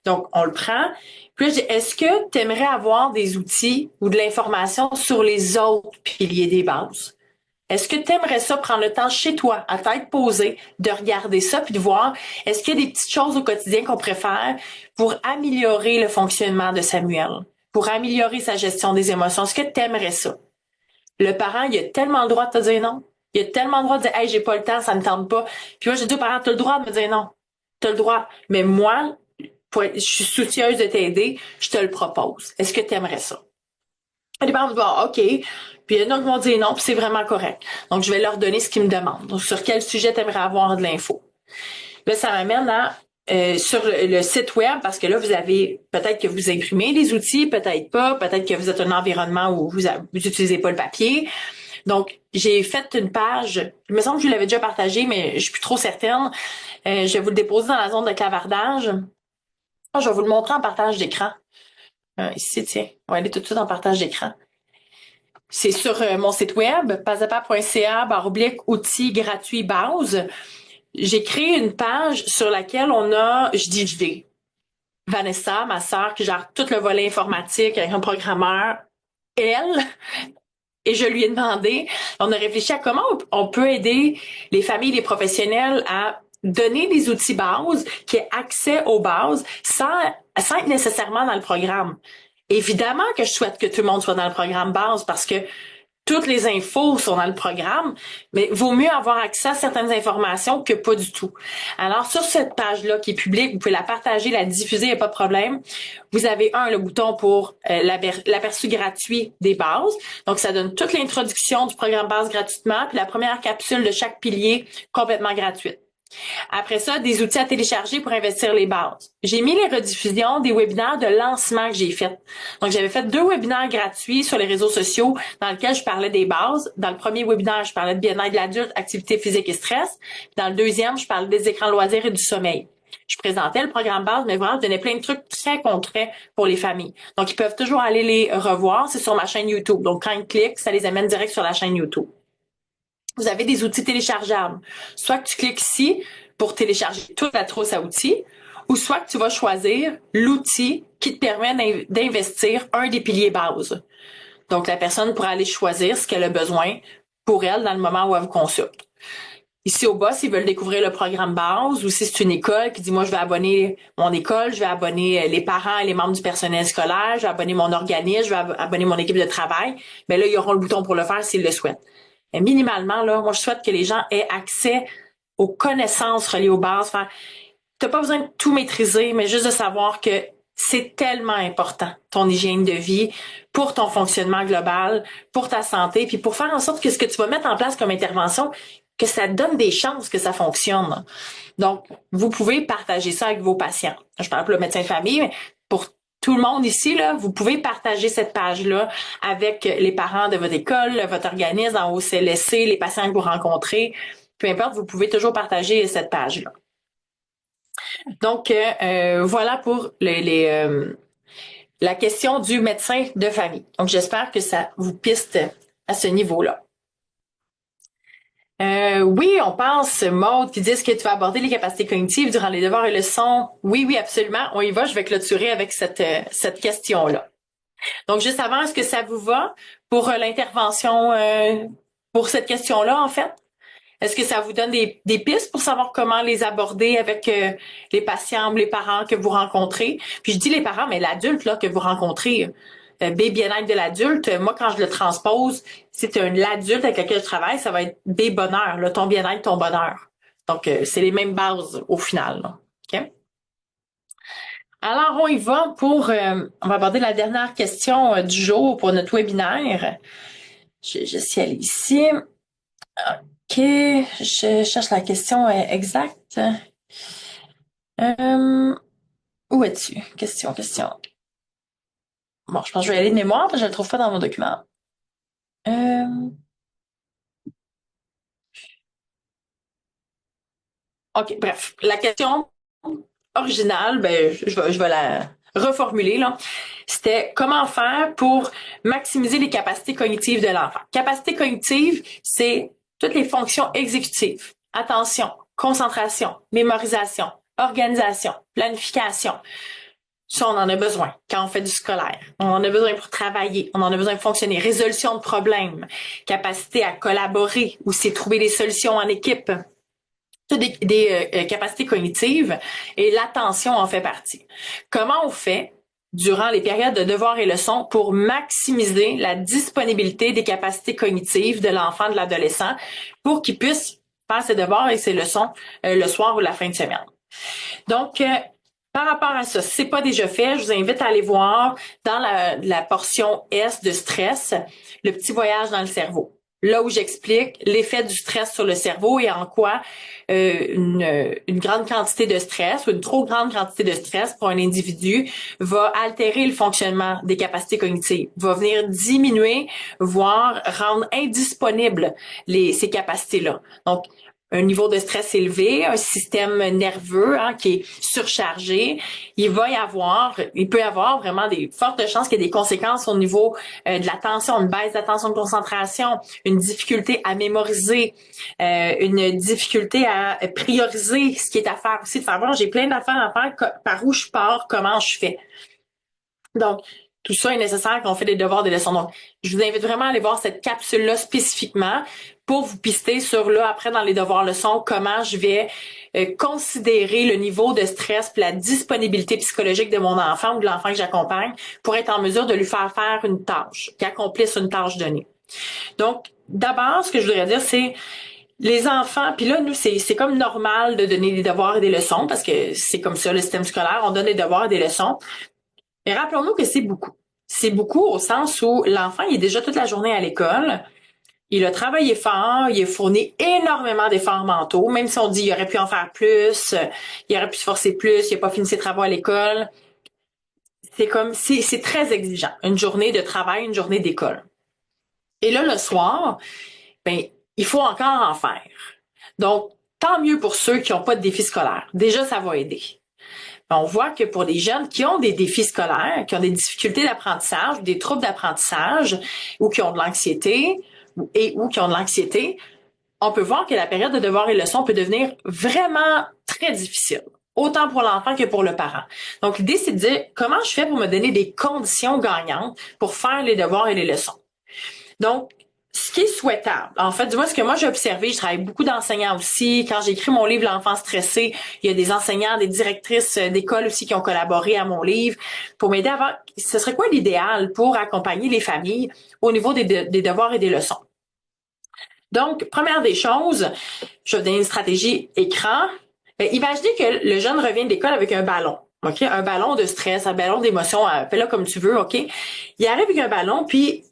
Donc, on le prend. Puis là, je dis, est-ce que tu aimerais avoir des outils ou de l'information sur les autres piliers des bases? Est-ce que tu aimerais ça prendre le temps chez toi, à tête posée, de regarder ça puis de voir est-ce qu'il y a des petites choses au quotidien qu'on préfère pour améliorer le fonctionnement de Samuel, pour améliorer sa gestion des émotions? Est-ce que tu aimerais ça? Le parent, il a tellement le droit de te dire non. Il a tellement le droit de dire hey, j'ai pas le temps, ça me tente pas. Puis moi, j'ai dit aux parents, tu as le droit de me dire non. Tu as le droit. Mais moi, je suis soucieuse de t'aider, je te le propose. Est-ce que tu aimerais ça? Les parents vont dire, OK. Puis il y en a qui vont dire non, puis c'est vraiment correct. Donc, je vais leur donner ce qu'ils me demandent. Donc, sur quel sujet tu aimerais avoir de l'info? Là, ça m'amène à sur le site web, parce que là, vous avez peut-être que vous imprimez des outils, peut-être pas, peut-être que vous êtes un environnement où vous utilisez pas le papier. Donc, j'ai fait une page, il me semble que je l'avais déjà partagée, mais je suis plus trop certaine. Je vais vous le déposer dans la zone de clavardage. Je vais vous le montrer en partage d'écran. Ici, tiens, on va aller tout de suite en partage d'écran. C'est sur mon site web, pasapa.ca/outils gratuits base. J'ai créé une page sur laquelle on a, je dis je, Vanessa, ma sœur, qui gère tout le volet informatique avec un programmeur, elle, et je lui ai demandé, on a réfléchi à comment on peut aider les familles, les professionnels à donner des outils bases, qui aient accès aux bases, sans être nécessairement dans le programme. Évidemment que je souhaite que tout le monde soit dans le programme base parce que toutes les infos sont dans le programme, mais vaut mieux avoir accès à certaines informations que pas du tout. Alors, sur cette page-là qui est publique, vous pouvez la partager, la diffuser, il n'y a pas de problème. Vous avez le bouton pour l'aperçu gratuit des bases. Donc, ça donne toute l'introduction du programme base gratuitement, puis la première capsule de chaque pilier complètement gratuite. Après ça, des outils à télécharger pour investir les bases. J'ai mis les rediffusions des webinaires de lancement que j'ai fait. Donc, j'avais fait 2 webinaires gratuits sur les réseaux sociaux dans lesquels je parlais des bases. Dans le premier webinaire, je parlais de bien-être de l'adulte, activité physique et stress. Dans le deuxième, je parlais des écrans loisirs et du sommeil. Je présentais le programme base, mais vraiment, je donnais plein de trucs très concrets pour les familles. Donc, ils peuvent toujours aller les revoir. C'est sur ma chaîne YouTube. Donc, quand ils cliquent, ça les amène direct sur la chaîne YouTube. Vous avez des outils téléchargeables. Soit que tu cliques ici pour télécharger toute la trousse à outils, ou soit que tu vas choisir l'outil qui te permet d'investir un des piliers bases. Donc, la personne pourra aller choisir ce qu'elle a besoin pour elle dans le moment où elle vous consulte. Ici au bas, s'ils veulent découvrir le programme base, ou si c'est une école qui dit, moi, je vais abonner mon école, je vais abonner les parents et les membres du personnel scolaire, je vais abonner mon organisme, je vais abonner mon équipe de travail, bien là, ils auront le bouton pour le faire s'ils le souhaitent. Mais minimalement, là, moi, je souhaite que les gens aient accès aux connaissances reliées aux bases. Enfin, t'as pas besoin de tout maîtriser, mais juste de savoir que c'est tellement important, ton hygiène de vie, pour ton fonctionnement global, pour ta santé, puis pour faire en sorte que ce que tu vas mettre en place comme intervention, que ça te donne des chances que ça fonctionne. Donc, vous pouvez partager ça avec vos patients. Je parle pour le médecin de famille, mais pour tout le monde ici, là, vous pouvez partager cette page-là avec les parents de votre école, votre organisme, en OCLSC, les patients que vous rencontrez. Peu importe, vous pouvez toujours partager cette page-là. Donc, voilà pour la question du médecin de famille. Donc, j'espère que ça vous piste à ce niveau-là. Oui, on pense, Maude, qui disent que tu vas aborder les capacités cognitives durant les devoirs et leçons. Oui, absolument. On y va. Je vais clôturer avec cette question-là. Donc, juste avant, est-ce que ça vous va pour l'intervention pour cette question-là, en fait? Est-ce que ça vous donne des pistes pour savoir comment les aborder avec les patients ou les parents que vous rencontrez? Puis je dis les parents, mais l'adulte là que vous rencontrez, B bien-être de l'adulte, moi quand je le transpose, c'est l'adulte avec lequel je travaille, ça va être B bonheur, là, ton bien-être, ton bonheur. Donc c'est les mêmes bases au final. Là. OK? Alors on y va pour, on va aborder la dernière question du jour pour notre webinaire. Je suis allée ici. OK, je cherche la question exacte. Euh, où es-tu? Question. Bon, je pense que je vais aller de mémoire parce que je ne le trouve pas dans mon document. Euh, OK, bref. La question originale, ben, je vais la reformuler, là. C'était comment faire pour maximiser les capacités cognitives de l'enfant. Capacité cognitive, c'est toutes les fonctions exécutives. Attention, concentration, mémorisation, organisation, planification. Ça, on en a besoin quand on fait du scolaire. On en a besoin pour travailler. On en a besoin pour fonctionner. Résolution de problèmes. Capacité à collaborer ou c'est trouver des solutions en équipe. Toutes des capacités cognitives et l'attention en fait partie. Comment on fait durant les périodes de devoirs et leçons pour maximiser la disponibilité des capacités cognitives de l'enfant, de l'adolescent, pour qu'il puisse faire ses devoirs et ses leçons le soir ou la fin de semaine. Donc, par rapport à ça, si c'est pas déjà fait, je vous invite à aller voir dans la portion S de stress, le petit voyage dans le cerveau. Là où j'explique l'effet du stress sur le cerveau et en quoi une grande quantité de stress ou une trop grande quantité de stress pour un individu va altérer le fonctionnement des capacités cognitives, va venir diminuer, voire rendre indisponibles ces capacités-là. Donc, un niveau de stress élevé, un système nerveux qui est surchargé, il peut y avoir vraiment des fortes chances qu'il y ait des conséquences au niveau de l'attention, une baisse d'attention de concentration, une difficulté à mémoriser, une difficulté à prioriser ce qui est à faire aussi, de faire bon, j'ai plein d'affaires à faire, par où je pars, comment je fais. Donc, tout ça est nécessaire quand on fait des devoirs, des leçons. Donc, je vous invite vraiment à aller voir cette capsule-là spécifiquement pour vous pister sur là, après, dans les devoirs leçons, comment je vais considérer le niveau de stress et la disponibilité psychologique de mon enfant ou de l'enfant que j'accompagne pour être en mesure de lui faire faire une tâche, qu'il accomplisse une tâche donnée. Donc, d'abord, ce que je voudrais dire, c'est les enfants, puis là, nous, c'est comme normal de donner des devoirs et des leçons parce que c'est comme ça, le système scolaire, on donne des devoirs et des leçons. Mais rappelons-nous que c'est beaucoup. C'est beaucoup au sens où l'enfant, il est déjà toute la journée à l'école. Il a travaillé fort, il a fourni énormément d'efforts mentaux, même si on dit qu'il aurait pu en faire plus, il aurait pu se forcer plus, il n'a pas fini ses travaux à l'école. C'est très exigeant. Une journée de travail, une journée d'école. Et là, le soir, ben, il faut encore en faire. Donc, tant mieux pour ceux qui n'ont pas de défi scolaire. Déjà, ça va aider. On voit que pour les jeunes qui ont des défis scolaires, qui ont des difficultés d'apprentissage, des troubles d'apprentissage ou qui ont de l'anxiété ou qui ont de l'anxiété, on peut voir que la période de devoirs et leçons peut devenir vraiment très difficile, autant pour l'enfant que pour le parent. Donc, l'idée, c'est de dire comment je fais pour me donner des conditions gagnantes pour faire les devoirs et les leçons. Donc, ce qui est souhaitable, en fait, du moins ce que moi j'ai observé, je travaille beaucoup d'enseignants aussi. Quand j'ai écrit mon livre L'enfant stressé, il y a des enseignants, des directrices d'école aussi qui ont collaboré à mon livre pour m'aider à voir ce serait quoi l'idéal pour accompagner les familles au niveau des devoirs et des leçons. Donc, première des choses, je vais vous donner une stratégie écran. Imaginez que le jeune revient de l'école avec un ballon. OK? Un ballon de stress, un ballon d'émotion, appelle-le comme tu veux, OK? Il arrive avec un ballon, puis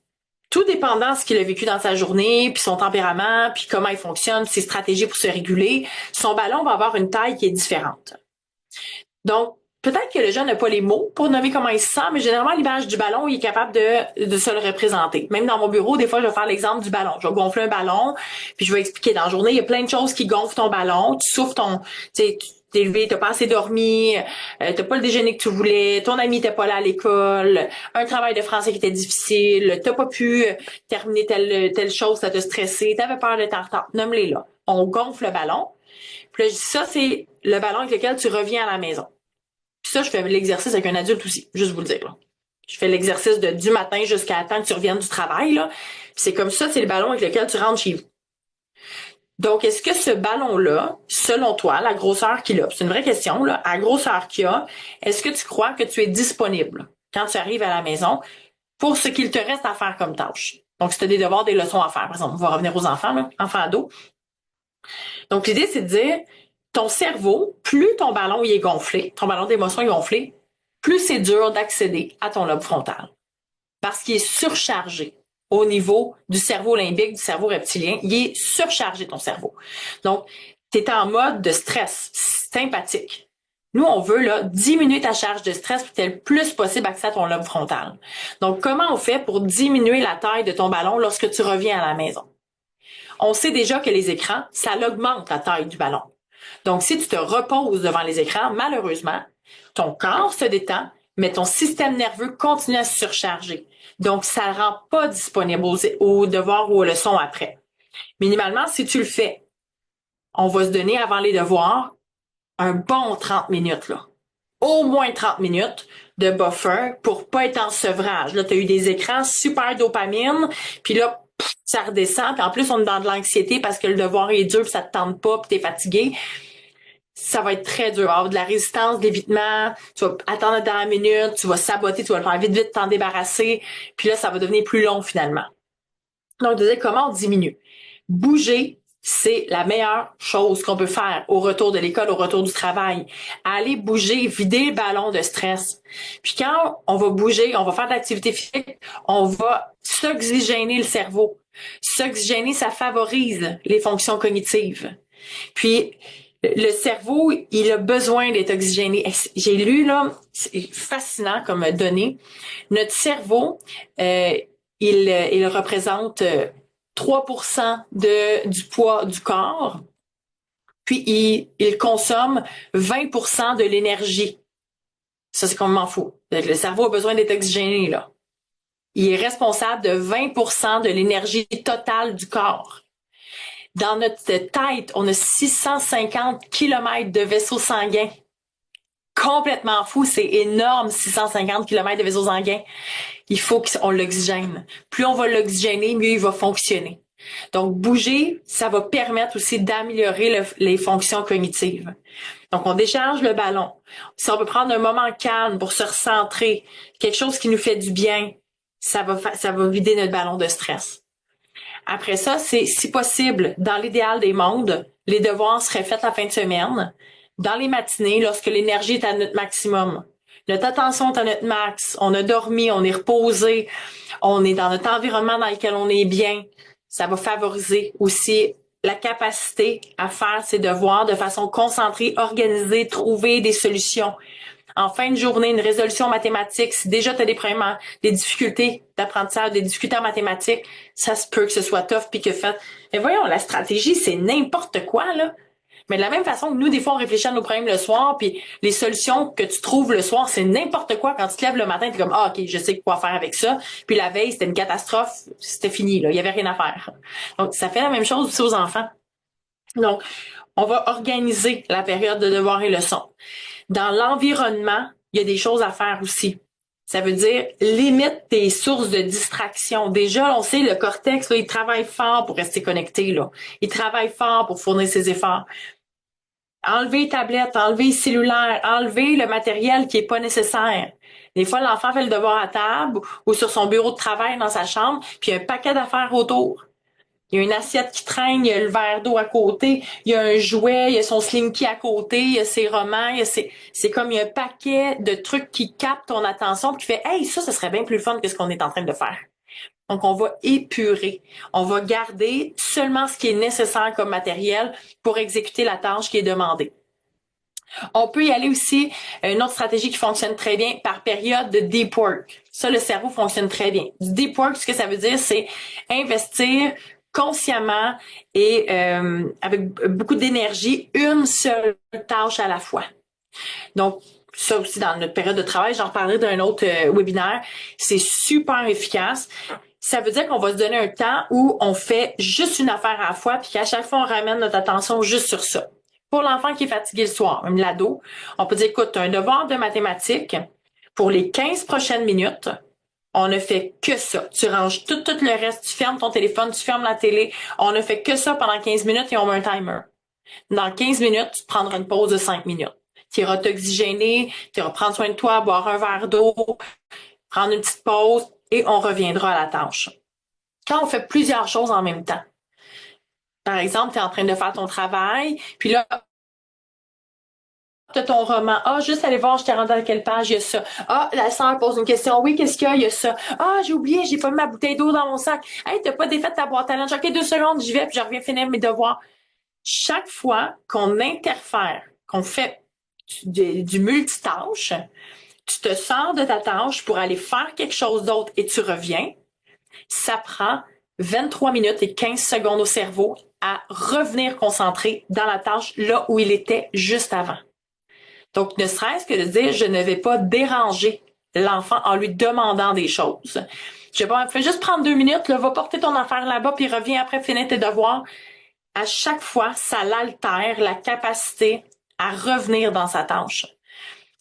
tout dépendant de ce qu'il a vécu dans sa journée, puis son tempérament, puis comment il fonctionne, ses stratégies pour se réguler, son ballon va avoir une taille qui est différente. Donc, peut-être que le jeune n'a pas les mots pour nommer comment il se sent, mais généralement, l'image du ballon, il est capable de se le représenter. Même dans mon bureau, des fois, je vais faire l'exemple du ballon. Je vais gonfler un ballon, puis je vais expliquer dans la journée, il y a plein de choses qui gonflent ton ballon. Tu souffres tu t'es levé, t'as pas assez dormi, t'as pas le déjeuner que tu voulais, ton ami t'es pas là à l'école, un travail de français qui était difficile, t'as pas pu terminer telle chose, ça t'a stressé, t'avais peur de t'en retard. Nomme-les là. On gonfle le ballon. Puis là, ça, c'est le ballon avec lequel tu reviens à la maison. Puis ça, je fais l'exercice avec un adulte aussi, juste vous le dire. Là. Je fais l'exercice du matin jusqu'à temps que tu reviennes du travail, là. C'est comme ça, c'est le ballon avec lequel tu rentres chez vous. Donc, est-ce que ce ballon-là, selon toi, la grosseur qu'il a, c'est une vraie question, là, à la grosseur qu'il a, est-ce que tu crois que tu es disponible quand tu arrives à la maison pour ce qu'il te reste à faire comme tâche? Donc, si tu as des devoirs, des leçons à faire, par exemple, on va revenir aux enfants, là, enfants ados. Donc, l'idée, c'est de dire, ton cerveau, plus ton ballon il est gonflé, ton ballon d'émotion est gonflé, plus c'est dur d'accéder à ton lobe frontal. Parce qu'il est surchargé au niveau du cerveau limbique, du cerveau reptilien. Il est surchargé, ton cerveau. Donc, tu es en mode de stress sympathique. Nous, on veut là diminuer ta charge de stress pour que tu aies le plus possible accès à ton lobe frontal. Donc, comment on fait pour diminuer la taille de ton ballon lorsque tu reviens à la maison? On sait déjà que les écrans, ça augmente la taille du ballon. Donc, si tu te reposes devant les écrans, malheureusement, ton corps se détend, mais ton système nerveux continue à se surcharger. Donc, ça ne rend pas disponible aux devoirs ou aux leçons après. Minimalement, si tu le fais, on va se donner avant les devoirs un bon 30 minutes, là. Au moins 30 minutes de buffer pour pas être en sevrage. Là, tu as eu des écrans super dopamine, puis là, ça redescend, puis en plus, on est dans de l'anxiété parce que le devoir est dur, puis ça te tente pas, puis t'es fatigué. Ça va être très dur. Avoir de la résistance, de l'évitement, tu vas attendre la dernière minute, tu vas saboter, tu vas le faire vite, vite, t'en débarrasser, puis là, ça va devenir plus long finalement. Donc, de dire comment on diminue. Bouger, c'est la meilleure chose qu'on peut faire au retour de l'école, au retour du travail. Aller bouger, vider le ballon de stress. Puis quand on va bouger, on va faire de l'activité physique, on va s'oxygéner le cerveau. S'oxygéner, ça favorise les fonctions cognitives. Puis, le cerveau, il a besoin d'être oxygéné. J'ai lu, là, c'est fascinant comme donnée. Notre cerveau, il représente 3% du poids du corps, puis il consomme 20% de l'énergie. Ça, c'est complètement fou. Le cerveau a besoin d'être oxygéné, là. Il est responsable de 20% de l'énergie totale du corps. Dans notre tête, on a 650 kilomètres de vaisseaux sanguins. Complètement fou, c'est énorme, 650 kilomètres de vaisseaux sanguins. Il faut qu'on l'oxygène. Plus on va l'oxygéner, mieux il va fonctionner. Donc, bouger, ça va permettre aussi d'améliorer les fonctions cognitives. Donc, on décharge le ballon. Si on peut prendre un moment calme pour se recentrer, quelque chose qui nous fait du bien, ça va vider notre ballon de stress. Après ça, c'est, si possible, dans l'idéal des mondes, les devoirs seraient faits la fin de semaine, dans les matinées, lorsque l'énergie est à notre maximum. Notre attention est à notre max, on a dormi, on est reposé, on est dans notre environnement dans lequel on est bien. Ça va favoriser aussi la capacité à faire ses devoirs de façon concentrée, organisée, trouver des solutions. En fin de journée, une résolution mathématique, si déjà tu as des problèmes, des difficultés d'apprentissage, des difficultés en mathématiques, ça se peut que ce soit tough puis que fait. Mais voyons, la stratégie, c'est n'importe quoi, là. Mais de la même façon que nous, des fois, on réfléchit à nos problèmes le soir, puis les solutions que tu trouves le soir, c'est n'importe quoi. Quand tu te lèves le matin, t'es comme, ah, OK, je sais quoi faire avec ça. Puis la veille, c'était une catastrophe, c'était fini, là. Il y avait rien à faire. Donc, ça fait la même chose aussi aux enfants. Donc, on va organiser la période de devoirs et leçons. Dans l'environnement, il y a des choses à faire aussi. Ça veut dire, limite tes sources de distraction. Déjà, on sait, le cortex, là, il travaille fort pour rester connecté, là. Il travaille fort pour fournir ses efforts. Enlever les tablettes, enlever les cellulaires, enlever le matériel qui est pas nécessaire. Des fois, l'enfant fait le devoir à table ou sur son bureau de travail dans sa chambre, puis il y a un paquet d'affaires autour. Il y a une assiette qui traîne, il y a le verre d'eau à côté, il y a un jouet, il y a son slinky à côté, il y a ses romans, c'est comme il y a un paquet de trucs qui captent ton attention puis qui fait hey, ça serait bien plus fun que ce qu'on est en train de faire. Donc on va épurer, on va garder seulement ce qui est nécessaire comme matériel pour exécuter la tâche qui est demandée. On peut y aller aussi, une autre stratégie qui fonctionne très bien par période de deep work. Ça, le cerveau fonctionne très bien. Du deep work, ce que ça veut dire, c'est investir consciemment et avec beaucoup d'énergie, une seule tâche à la fois. Donc, ça aussi, dans notre période de travail, j'en reparlerai d'un autre webinaire, c'est super efficace. Ça veut dire qu'on va se donner un temps où on fait juste une affaire à la fois, puis qu'à chaque fois, on ramène notre attention juste sur ça. Pour l'enfant qui est fatigué le soir, même l'ado, on peut dire, écoute, tu as un devoir de mathématiques, pour les 15 prochaines minutes, on ne fait que ça. Tu ranges tout le reste, tu fermes ton téléphone, tu fermes la télé. On ne fait que ça pendant 15 minutes et on met un timer. Dans 15 minutes, tu prendras une pause de 5 minutes. Tu iras t'oxygéner, tu iras prendre soin de toi, boire un verre d'eau, prendre une petite pause et on reviendra à la tâche. Quand on fait plusieurs choses en même temps, par exemple, tu es en train de faire ton travail, puis là, de ton roman. Ah, juste aller voir, je t'ai rendu à quelle page, il y a ça. Ah, la sœur pose une question. Oui, qu'est-ce qu'il y a? Il y a ça. Ah, j'ai oublié, j'ai pas mis ma bouteille d'eau dans mon sac. Hey, t'as pas défait ta boîte à lunch. OK, 2 secondes, j'y vais, puis je reviens finir mes devoirs. Chaque fois qu'on interfère, qu'on fait du multitâche, tu te sors de ta tâche pour aller faire quelque chose d'autre et tu reviens, ça prend 23 minutes et 15 secondes au cerveau à revenir concentré dans la tâche là où il était juste avant. Donc, ne serait-ce que de dire, je ne vais pas déranger l'enfant en lui demandant des choses. Je vais pas, fais juste prendre 2 minutes, là, va porter ton affaire là-bas, puis reviens après, finir tes devoirs. À chaque fois, ça l'altère la capacité à revenir dans sa tâche.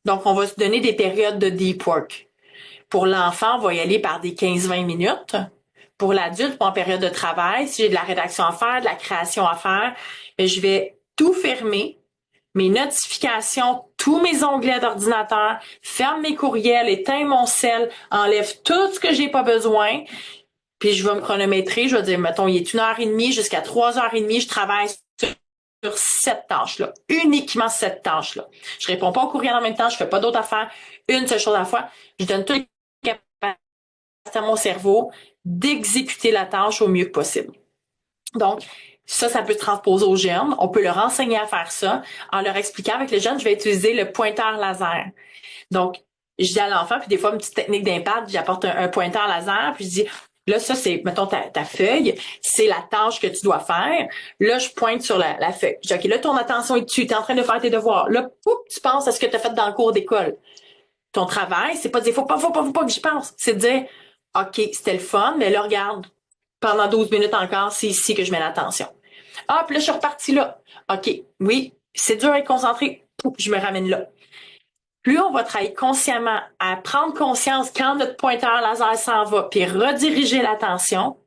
Donc, on va se donner des périodes de deep work. Pour l'enfant, on va y aller par des 15-20 minutes. Pour l'adulte, en période de travail, si j'ai de la rédaction à faire, de la création à faire, je vais tout fermer, mes notifications, tous mes onglets d'ordinateur, ferme mes courriels, éteins mon cell, enlève tout ce que j'ai pas besoin, puis je vais me chronométrer, je vais dire, mettons, il est 1h30 jusqu'à 3h30, je travaille sur cette tâche-là, uniquement cette tâche-là. Je réponds pas au courriel en même temps, je fais pas d'autres affaires, une seule chose à la fois, je donne toutes les capacités à mon cerveau d'exécuter la tâche au mieux possible. Donc, ça peut se transposer aux jeunes. On peut leur enseigner à faire ça en leur expliquant avec les jeunes, je vais utiliser le pointeur laser. Donc, je dis à l'enfant, puis des fois, une petite technique d'impact, j'apporte un pointeur laser, puis je dis, là, ça, c'est, mettons, ta feuille, c'est la tâche que tu dois faire. Là, je pointe sur la feuille. Je dis, OK, là, ton attention est dessus, tu es en train de faire tes devoirs. Là, pouf, tu penses à ce que tu as fait dans le cours d'école. Ton travail, c'est pas de dire, faut pas que j'y pense. C'est de dire, OK, c'était le fun, mais là, regarde, pendant 12 minutes encore, c'est ici que je mets l'attention. Ah, puis là, je suis repartie là. OK, oui, c'est dur à être concentré. Pouf, je me ramène là. Plus on va travailler consciemment à prendre conscience quand notre pointeur laser s'en va, puis rediriger l'attention,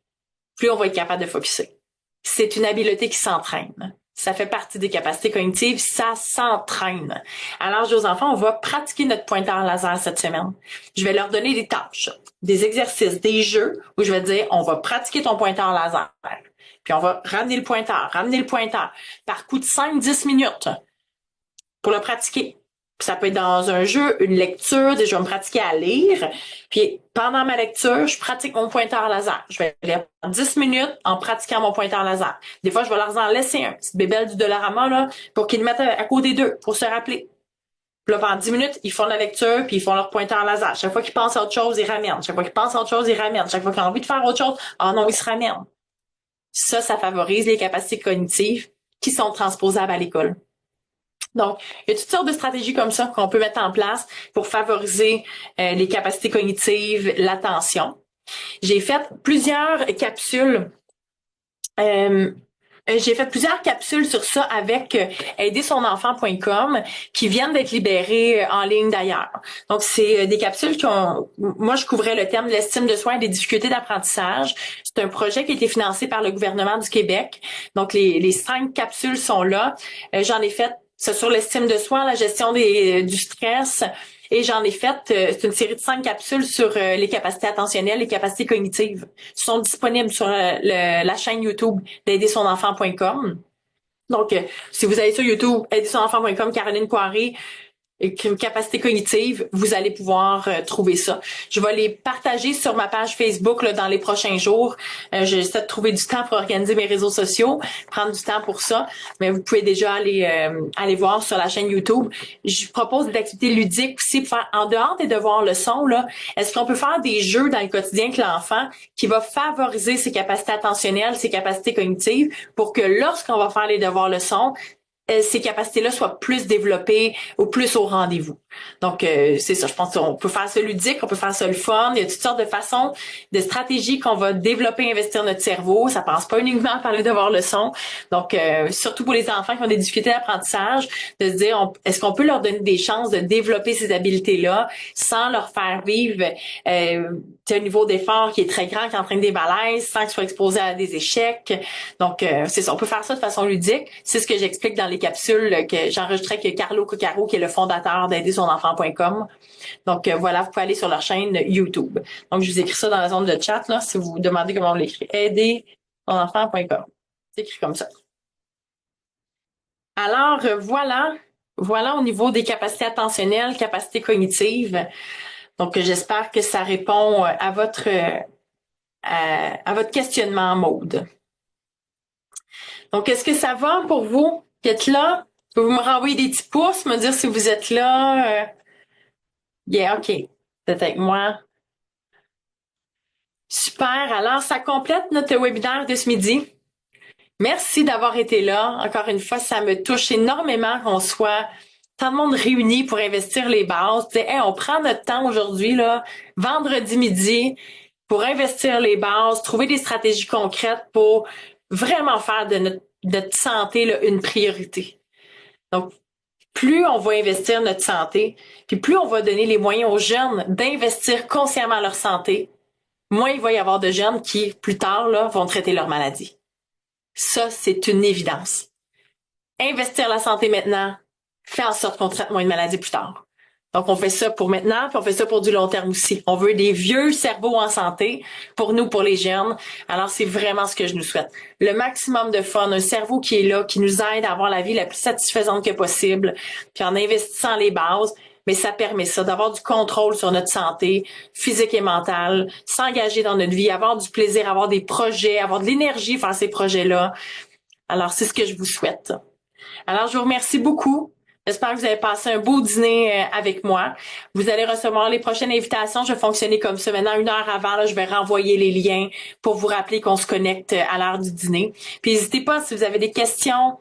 plus on va être capable de focusser. C'est une habileté qui s'entraîne. Ça fait partie des capacités cognitives, ça s'entraîne. Alors, aux enfants, on va pratiquer notre pointeur laser cette semaine. Je vais leur donner des tâches, des exercices, des jeux où je vais dire, on va pratiquer ton pointeur laser. Puis on va ramener le pointeur par coup de 5-10 minutes pour le pratiquer. Ça peut être dans un jeu, une lecture, je vais me pratiquer à lire. Puis pendant ma lecture, je pratique mon pointeur laser. Je vais lire 10 minutes en pratiquant mon pointeur laser. Des fois, je vais leur en laisser un, petite bébelle du Dollarama, là, pour qu'ils le mettent à côté d'eux, pour se rappeler. Puis là, pendant 10 minutes, ils font la lecture, puis ils font leur pointeur laser. Chaque fois qu'ils pensent à autre chose, ils ramènent. Chaque fois qu'ils pensent à autre chose, ils ramènent. Chaque fois qu'ils ont envie de faire autre chose, ah non, ils se ramènent. Ça favorise les capacités cognitives qui sont transposables à l'école. Donc, il y a toutes sortes de stratégies comme ça qu'on peut mettre en place pour favoriser les capacités cognitives, l'attention. J'ai fait plusieurs capsules. Sur ça avec aidersonenfant.com qui viennent d'être libérées en ligne d'ailleurs. Donc, c'est des capsules moi, je couvrais le thème de l'estime de soi et des difficultés d'apprentissage. C'est un projet qui a été financé par le gouvernement du Québec. Donc, les 5 capsules sont là. J'en ai fait ça sur l'estime de soi, la gestion du stress. Et j'en ai fait, c'est une série de 5 capsules sur les capacités attentionnelles, les capacités cognitives. Ils sont disponibles sur la chaîne YouTube d'aidersonenfant.com. Donc, si vous allez sur YouTube, aidersonenfant.com, Caroline Poiré, capacité cognitive, vous allez pouvoir trouver ça. Je vais les partager sur ma page Facebook là, dans les prochains jours. J'essaie de trouver du temps pour organiser mes réseaux sociaux, prendre du temps pour ça, mais vous pouvez déjà aller voir sur la chaîne YouTube. Je propose des activités ludiques aussi pour faire en dehors des devoirs leçons là. Est-ce qu'on peut faire des jeux dans le quotidien avec l'enfant qui va favoriser ses capacités attentionnelles, ses capacités cognitives pour que lorsqu'on va faire les devoirs leçons, ces capacités-là soient plus développées ou plus au rendez-vous. Donc, c'est ça. Je pense qu'on peut faire ça ludique, on peut faire ça le fun. Il y a toutes sortes de façons, de stratégies qu'on va développer, investir notre cerveau. Ça passe pas uniquement à parler de voir le son. Donc, surtout pour les enfants qui ont des difficultés d'apprentissage, de se dire, est-ce qu'on peut leur donner des chances de développer ces habiletés-là sans leur faire vivre un niveau d'effort qui est très grand, qui entraîne des malaises, sans qu'ils soient exposés à des échecs. Donc, c'est ça. On peut faire ça de façon ludique. C'est ce que j'explique dans les capsules que j'enregistrais avec Carlo Coccaro, qui est le fondateur d'aidersonenfant.com. Donc, voilà, vous pouvez aller sur leur chaîne YouTube. Donc, je vous écris ça dans la zone de chat, là, si vous vous demandez comment on l'écrit. Aidersonenfant.com. C'est écrit comme ça. Alors, voilà au niveau des capacités attentionnelles, capacités cognitives. Donc, j'espère que ça répond à votre questionnement, Maude. Donc, est-ce que ça va pour vous qui êtes là? Pouvez-vous me renvoyer des petits pouces, me dire si vous êtes là? Yeah, OK. Vous êtes avec moi. Super. Alors, ça complète notre webinaire de ce midi. Merci d'avoir été là. Encore une fois, ça me touche énormément qu'on soit tant de monde réuni pour investir les bases. Hey, on prend notre temps aujourd'hui, là, vendredi midi, pour investir les bases, trouver des stratégies concrètes pour vraiment faire de notre santé là, une priorité. Donc, plus on va investir notre santé, puis plus on va donner les moyens aux jeunes d'investir consciemment leur santé, moins il va y avoir de jeunes qui, plus tard, là, vont traiter leur maladie. Ça, c'est une évidence. Investir la santé maintenant fait en sorte qu'on traite moins de maladies plus tard. Donc, on fait ça pour maintenant, puis on fait ça pour du long terme aussi. On veut des vieux cerveaux en santé pour nous, pour les jeunes. Alors, c'est vraiment ce que je nous souhaite. Le maximum de fun, un cerveau qui est là, qui nous aide à avoir la vie la plus satisfaisante que possible, puis en investissant les bases, mais ça permet ça, d'avoir du contrôle sur notre santé physique et mentale, s'engager dans notre vie, avoir du plaisir, avoir des projets, avoir de l'énergie faire ces projets-là. Alors, c'est ce que je vous souhaite. Alors, je vous remercie beaucoup. J'espère que vous avez passé un beau dîner avec moi. Vous allez recevoir les prochaines invitations. Je vais fonctionner comme ça. Maintenant, 1 heure avant, là, je vais renvoyer les liens pour vous rappeler qu'on se connecte à l'heure du dîner. Puis, n'hésitez pas, si vous avez des questions,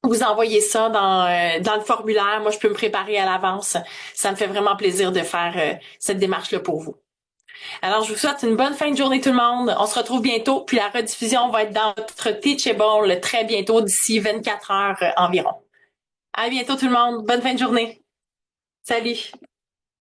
vous envoyez ça dans le formulaire. Moi, je peux me préparer à l'avance. Ça me fait vraiment plaisir de faire cette démarche-là pour vous. Alors, je vous souhaite une bonne fin de journée tout le monde. On se retrouve bientôt. Puis la rediffusion va être dans notre Teachable très bientôt, d'ici 24 heures environ. À bientôt tout le monde. Bonne fin de journée. Salut.